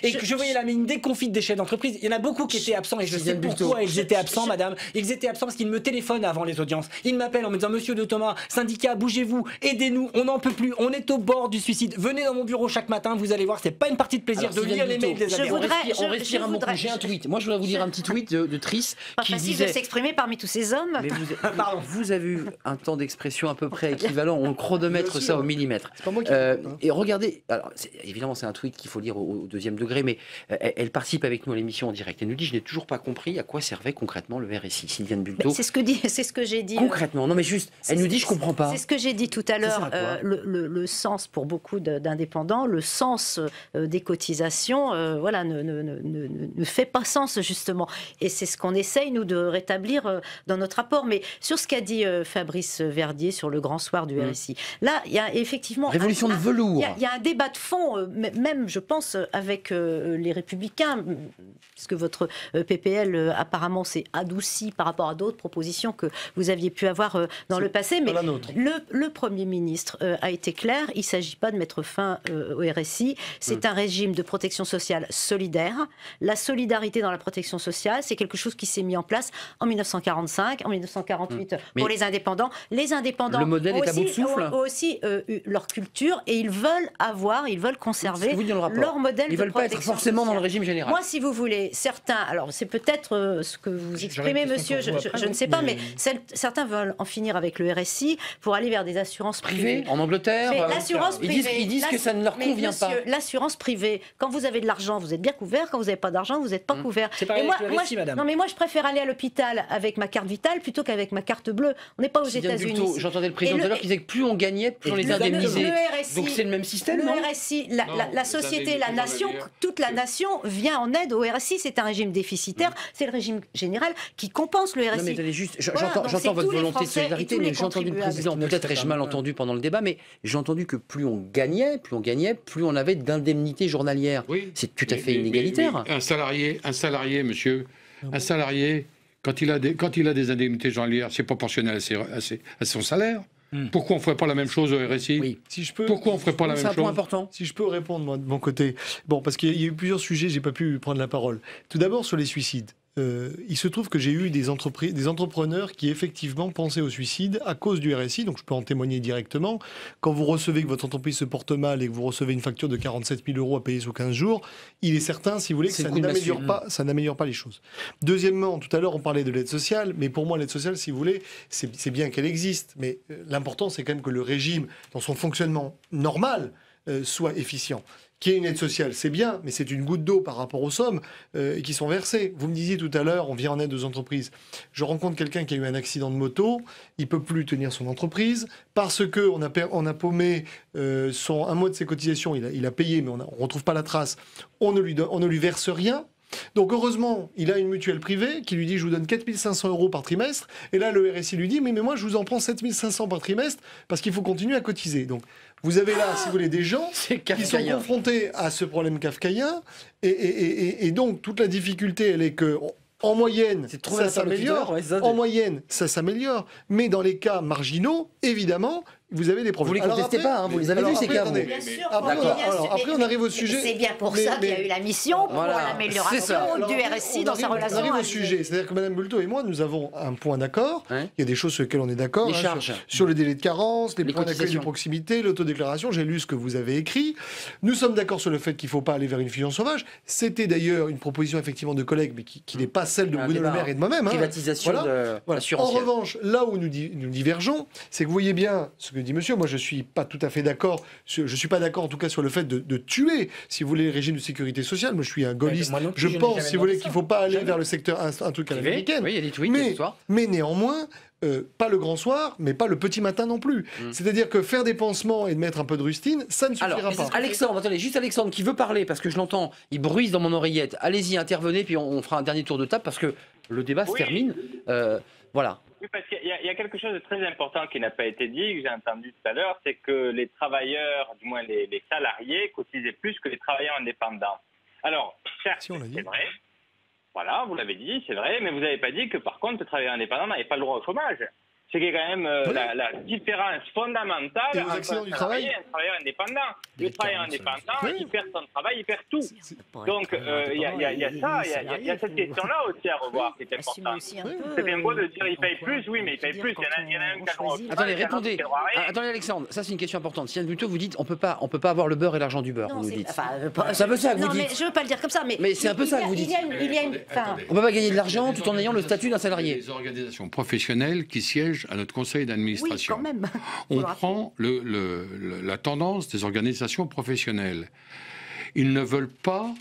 [SPEAKER 9] Et que je voyais la mine des conflits des chefs d'entreprise. Il y en a beaucoup qui étaient absents et je sais pourquoi ils étaient absents, madame. Ils étaient absents parce qu'ils me téléphonent avant les audiences. Ils m'appellent en me disant: Monsieur de Thomas, syndicat, bougez-vous, aidez-nous, on n'en peut plus, on est au bord du suicide. Venez dans mon bureau chaque matin, vous allez voir, c'est pas une partie de plaisir de lire les mails des adhérents.
[SPEAKER 1] On respire un moment. J'ai un tweet. Moi, je voudrais vous lire un petit tweet de Triss qui disait.
[SPEAKER 7] De s'exprimer parmi tous ces hommes.
[SPEAKER 1] Mais vous avez eu un temps d'expression à peu près équivalent. On chronomètre ça au millimètre. Et regardez, alors évidemment c'est un tweet qu'il faut le dire au deuxième degré, mais elle participe avec nous à l'émission en direct. Elle nous dit, je n'ai toujours pas compris à quoi servait concrètement le RSI. Sylviane Bulteau.
[SPEAKER 7] C'est ce que j'ai dit.
[SPEAKER 1] Concrètement, non mais juste, elle nous dit, je comprends pas.
[SPEAKER 7] C'est ce que j'ai dit tout à l'heure. Le sens pour beaucoup d'indépendants, le sens des cotisations, voilà, ne fait pas sens justement. Et c'est ce qu'on essaye nous de rétablir dans notre rapport. Mais sur ce qu'a dit Fabrice Verdier sur le grand soir du RSI, là, il y a effectivement
[SPEAKER 1] révolution de velours.
[SPEAKER 7] Il y a un débat de fond, même je pense avec les Républicains, puisque votre PPL apparemment s'est adouci par rapport à d'autres propositions que vous aviez pu avoir dans le passé. Mais le Premier ministre a été clair, il ne s'agit pas de mettre fin au RSI, c'est un régime de protection sociale solidaire. La solidarité dans la protection sociale, c'est quelque chose qui s'est mis en place en 1945, en 1948 pour les indépendants. Les indépendants
[SPEAKER 1] le modèle est à bout de souffle.
[SPEAKER 7] ont aussi leur culture et ils veulent conserver leur modèle de protection.
[SPEAKER 1] Ils ne veulent pas être forcément dans le régime général.
[SPEAKER 7] Moi, si vous voulez, certains, alors c'est peut-être ce que vous exprimez, monsieur, je ne sais pas, mais certains veulent en finir avec le RSI pour aller vers des assurances privées.
[SPEAKER 1] En Angleterre,
[SPEAKER 7] l'assurance privée,
[SPEAKER 1] ils disent que ça ne leur convient pas.
[SPEAKER 7] L'assurance privée, quand vous avez de l'argent, vous êtes bien couvert. Quand vous n'avez pas d'argent, vous n'êtes pas couvert.
[SPEAKER 9] C'est pareil avec le RSI, madame.
[SPEAKER 7] Non, mais moi, je préfère aller à l'hôpital avec ma carte vitale plutôt qu'avec ma carte bleue. On n'est pas aux États-Unis.
[SPEAKER 1] J'entendais le président tout à l'heure qui disait que plus on gagnait, plus on était indemnisé. Donc c'est le même système, non ?
[SPEAKER 7] Le RSI, la société, la nation, toute la nation vient en aide au RSI. C'est un régime déficitaire. C'est le régime général qui compense le RSI.
[SPEAKER 1] Non, mais attendez, juste, j'entends votre volonté de solidarité, mais j'ai entendu le président, peut-être ai-je mal entendu pendant le débat, mais j'ai entendu que plus on gagnait, plus on avait d'indemnités journalières.
[SPEAKER 6] Oui.
[SPEAKER 1] C'est tout à fait inégalitaire.
[SPEAKER 6] Un salarié, monsieur, un salarié, quand il a des indemnités journalières, c'est proportionnel à son salaire. Pourquoi on ne ferait pas la même chose au RSI?
[SPEAKER 1] Oui.
[SPEAKER 8] Si je peux,
[SPEAKER 1] pourquoi on ne ferait pas la même chose? C'est un point important.
[SPEAKER 8] Si je peux répondre, moi, de mon côté. Bon, parce qu'il y a eu plusieurs sujets, je n'ai pas pu prendre la parole. Tout d'abord, sur les suicides. Il se trouve que j'ai eu des entrepreneurs qui effectivement pensaient au suicide à cause du RSI, donc je peux en témoigner directement. Quand vous recevez que votre entreprise se porte mal et que vous recevez une facture de 47 000 € à payer sous 15 jours, il est certain, si vous voulez, que ça n'ameillore pas les choses. Deuxièmement, tout à l'heure on parlait de l'aide sociale, mais pour moi l'aide sociale, si vous voulez, c'est bien qu'elle existe, mais l'important c'est quand même que le régime, dans son fonctionnement normal, soit efficient. Qu'il y ait une aide sociale, c'est bien, mais c'est une goutte d'eau par rapport aux sommes qui sont versées. Vous me disiez tout à l'heure, on vient en aide aux entreprises. Je rencontre quelqu'un qui a eu un accident de moto, il ne peut plus tenir son entreprise parce qu'on a paumé un mois de ses cotisations, il a payé, mais on ne retrouve pas la trace, on ne lui verse rien. Donc heureusement, il a une mutuelle privée qui lui dit je vous donne 4 500 € par trimestre. Et là, le RSI lui dit mais moi, je vous en prends 7 500 par trimestre parce qu'il faut continuer à cotiser. Donc vous avez là, si vous voulez, des gens qui sont confrontés à ce problème kafkaïen. Et donc toute la difficulté, elle est que... En moyenne, ça s'améliore. En moyenne, ça s'améliore. Mais dans les cas marginaux, évidemment, vous avez des problèmes.
[SPEAKER 1] Vous les contestez pas, vous les avez vus ces cas.
[SPEAKER 7] Bien sûr.
[SPEAKER 8] Après, on arrive au sujet.
[SPEAKER 7] C'est bien pour ça qu'il y a eu la mission pour l'amélioration du RSI dans sa relation.
[SPEAKER 8] On arrive au sujet. C'est-à-dire que Mme Bulteau et moi, nous avons un point d'accord. Il y a des choses sur lesquelles on est d'accord.
[SPEAKER 1] Les charges.
[SPEAKER 8] Sur le délai de carence, les points d'accueil de proximité, l'autodéclaration. J'ai lu ce que vous avez écrit. Nous sommes d'accord sur le fait qu'il ne faut pas aller vers une fusion sauvage. C'était d'ailleurs une proposition effectivement de collègues, mais qui n'est pas celle de Bruno Le Maire et de moi-même.
[SPEAKER 1] Privatisation de l'assurance.
[SPEAKER 8] En revanche, là où nous divergeons, c'est que vous voyez bien ce que dit monsieur. Moi, je ne suis pas tout à fait d'accord. Je ne suis pas d'accord, en tout cas, sur le fait de tuer, si vous voulez, le régime de sécurité sociale. Moi, je suis un gaulliste. Je pense, si vous voulez, qu'il ne faut pas aller vers le secteur, un truc à l'américaine.
[SPEAKER 1] Oui, il y a des tweets ce soir.
[SPEAKER 8] Mais néanmoins, pas le grand soir, mais pas le petit matin non plus. C'est-à-dire que faire des pansements et de mettre un peu de rustine, ça ne suffira pas.
[SPEAKER 1] Alexandre, attendez, juste Alexandre qui veut parler, parce que je l'entends, il bruise dans mon oreillette. Allez-y, intervenez, puis on fera un dernier tour de table, parce que le débat se termine. Voilà.
[SPEAKER 10] Oui, parce qu'il y a quelque chose de très important qui n'a pas été dit, que j'ai entendu tout à l'heure, c'est que les travailleurs, du moins les salariés, cotisaient plus que les travailleurs indépendants. Alors, certes, c'est vrai. Voilà, vous l'avez dit, c'est vrai, mais vous n'avez pas dit que par contre, le travailleur indépendant n'avait pas le droit au chômage. C'est qu'il y a quand même la différence fondamentale entre un salarié et un travailleur indépendant. Le travailleur indépendant, il perd son travail, il perd tout. Donc, il y a ça, il y a cette question-là aussi à revoir, qui est importante. C'est bien beau de dire il paye plus, oui, mais il paye plus. Il y en a un qui a le droit au chômage.
[SPEAKER 1] Attendez, répondez. Attendez, Alexandre, ça c'est une question importante. Sylviane Bulteau, vous dites on peut pas avoir le beurre et l'argent du beurre.
[SPEAKER 7] Non,
[SPEAKER 1] vous nous dites.
[SPEAKER 7] ça
[SPEAKER 1] veut ça que vous dites.
[SPEAKER 7] Non, mais je veux pas le dire comme ça.
[SPEAKER 1] Mais c'est un peu ça que vous dites. On peut pas gagner de l'argent tout en ayant le statut d'un salarié.
[SPEAKER 6] Les organisations professionnelles qui siègent à notre conseil d'administration.
[SPEAKER 7] Oui, quand même.
[SPEAKER 6] On prend la tendance des organisations professionnelles. Ils ne veulent pas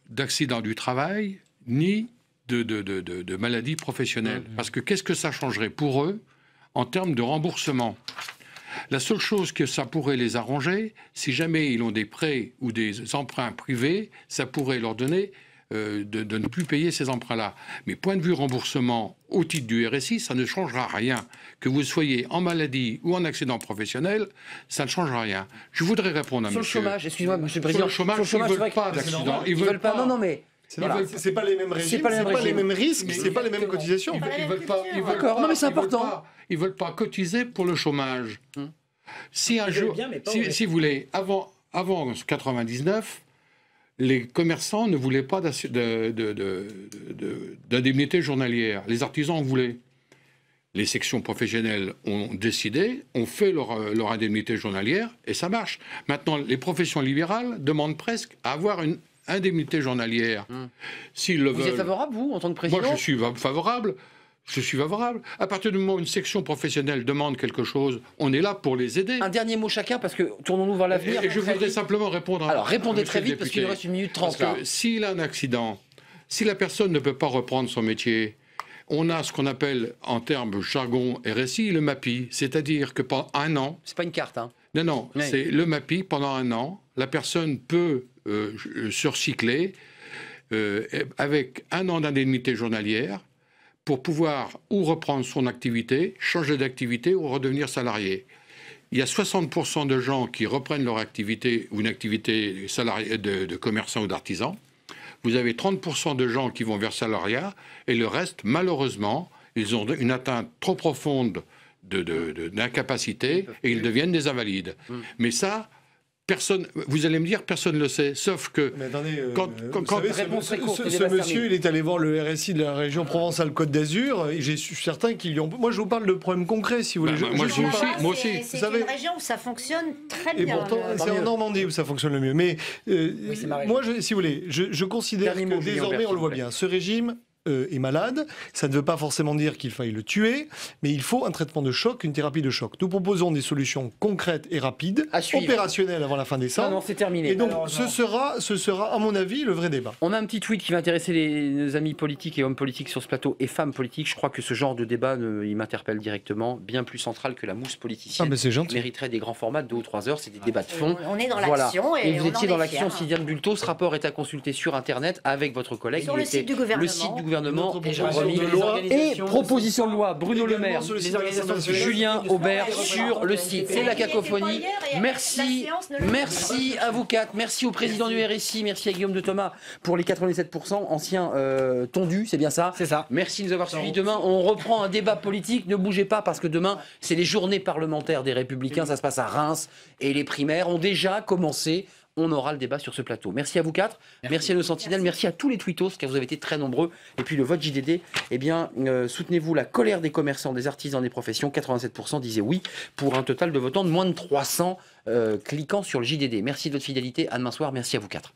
[SPEAKER 6] d'accident du travail ni de maladies professionnelles. Parce que qu'est-ce que ça changerait pour eux en termes de remboursement? La seule chose que ça pourrait les arranger, si jamais ils ont des prêts ou des emprunts privés, ça pourrait leur donner de ne plus payer ces emprunts-là. Mais point de vue remboursement au titre du RSI, ça ne changera rien. Que vous soyez en maladie ou en accident professionnel, ça ne changera rien. Je voudrais répondre à
[SPEAKER 1] Sur
[SPEAKER 6] monsieur...
[SPEAKER 1] le chômage, excusez-moi, monsieur le Président.
[SPEAKER 6] Sur le chômage, ils ne veulent pas d'accident.
[SPEAKER 1] Ils veulent pas, non, mais...
[SPEAKER 8] C'est pas les mêmes régimes, c'est pas les mêmes risques, c'est pas les mêmes cotisations.
[SPEAKER 6] Ils veulent pas.
[SPEAKER 1] D'accord, non mais c'est important.
[SPEAKER 6] Ils veulent pas cotiser pour le chômage. Si un jour, si vous voulez, avant 99, les commerçants ne voulaient pas d'indemnité journalière. Les artisans en voulaient. Les sections professionnelles ont décidé, ont fait leur indemnité journalière et ça marche. Maintenant, les professions libérales demandent presque à avoir une indemnité journalière. S'ils le veulent.
[SPEAKER 1] Vous êtes favorable, vous, en tant que président?
[SPEAKER 6] Moi, je suis favorable. Je suis favorable. À partir du moment où une section professionnelle demande quelque chose, on est là pour les aider.
[SPEAKER 1] Un dernier mot chacun, parce que tournons-nous vers l'avenir.
[SPEAKER 6] Et je voudrais simplement répondre à...
[SPEAKER 1] Alors, répondez très vite, parce qu'il nous reste 1 minute 30.
[SPEAKER 6] Parce que s'il a un accident, si la personne ne peut pas reprendre son métier, on a ce qu'on appelle, en termes jargon RSI, le MAPI. C'est-à-dire que pendant 1 an...
[SPEAKER 1] C'est pas une carte, hein?
[SPEAKER 6] Non, oui. C'est le MAPI. Pendant 1 an, la personne peut se recycler avec 1 an d'indemnité journalière pour pouvoir ou reprendre son activité, changer d'activité ou redevenir salarié. Il y a 60% de gens qui reprennent leur activité ou une activité salariée de commerçant ou d'artisan. Vous avez 30% de gens qui vont vers salariat et le reste, malheureusement, ils ont une atteinte trop profonde d'incapacité et ils deviennent des invalides. Mais ça... Personne, vous allez me dire, personne ne le sait, sauf que...
[SPEAKER 8] Mais attendez,
[SPEAKER 1] ce
[SPEAKER 8] monsieur, il est allé voir le RSI de la région Provence-Alpes-Côte d'Azur, et je suis certain qu'ils lui ont... Moi, je vous parle de problèmes concrets, si vous voulez.
[SPEAKER 6] Moi aussi.
[SPEAKER 7] C'est une région où ça fonctionne très bien.
[SPEAKER 8] Et pourtant, c'est en Normandie où ça fonctionne le mieux. Mais moi, si vous voulez, je considère que désormais, on le voit bien, ce régime... est malade, ça ne veut pas forcément dire qu'il faille le tuer, mais il faut un traitement de choc, une thérapie de choc. Nous proposons des solutions concrètes et rapides, opérationnelles avant la fin décembre.
[SPEAKER 1] Non, c'est terminé.
[SPEAKER 8] Et donc, ce sera, à mon avis, le vrai débat.
[SPEAKER 1] On a un petit tweet qui va intéresser nos amis politiques et hommes politiques sur ce plateau et femmes politiques. Je crois que ce genre de débat, il m'interpelle directement, bien plus central que la mousse politicienne.
[SPEAKER 8] Ah, mais c'est gentil.
[SPEAKER 1] Mériterait des grands formats de 2 ou 3 heures. C'est des débats de fond.
[SPEAKER 7] On est dans l'action et
[SPEAKER 1] vous étiez dans l'action,
[SPEAKER 7] fiers.
[SPEAKER 1] Sylviane Bulto. Ce rapport est à consulter sur Internet avec votre collègue.
[SPEAKER 7] Sur le site du gouvernement.
[SPEAKER 1] Le site du gouvernement.
[SPEAKER 8] Et
[SPEAKER 1] proposition de loi, Bruno Le Maire, Julien Aubert sur le site. C'est la cacophonie. Merci à vous 4. Merci au président du RSI. Merci à Guillaume de Thomas pour les 87% anciens tondus. C'est bien ça?
[SPEAKER 9] C'est ça.
[SPEAKER 1] Merci de nous avoir suivis. Demain, on reprend un débat politique. Ne bougez pas parce que demain, c'est les journées parlementaires des Républicains. Ça se passe à Reims et les primaires ont déjà commencé. On aura le débat sur ce plateau. Merci à vous 4, merci à nos sentinelles, merci à tous les tweetos, car vous avez été très nombreux. Et puis le vote JDD, eh bien, soutenez-vous la colère des commerçants, des artisans, des professions. 87% disaient oui, pour un total de votants de moins de 300 cliquant sur le JDD. Merci de votre fidélité. À demain soir. Merci à vous 4.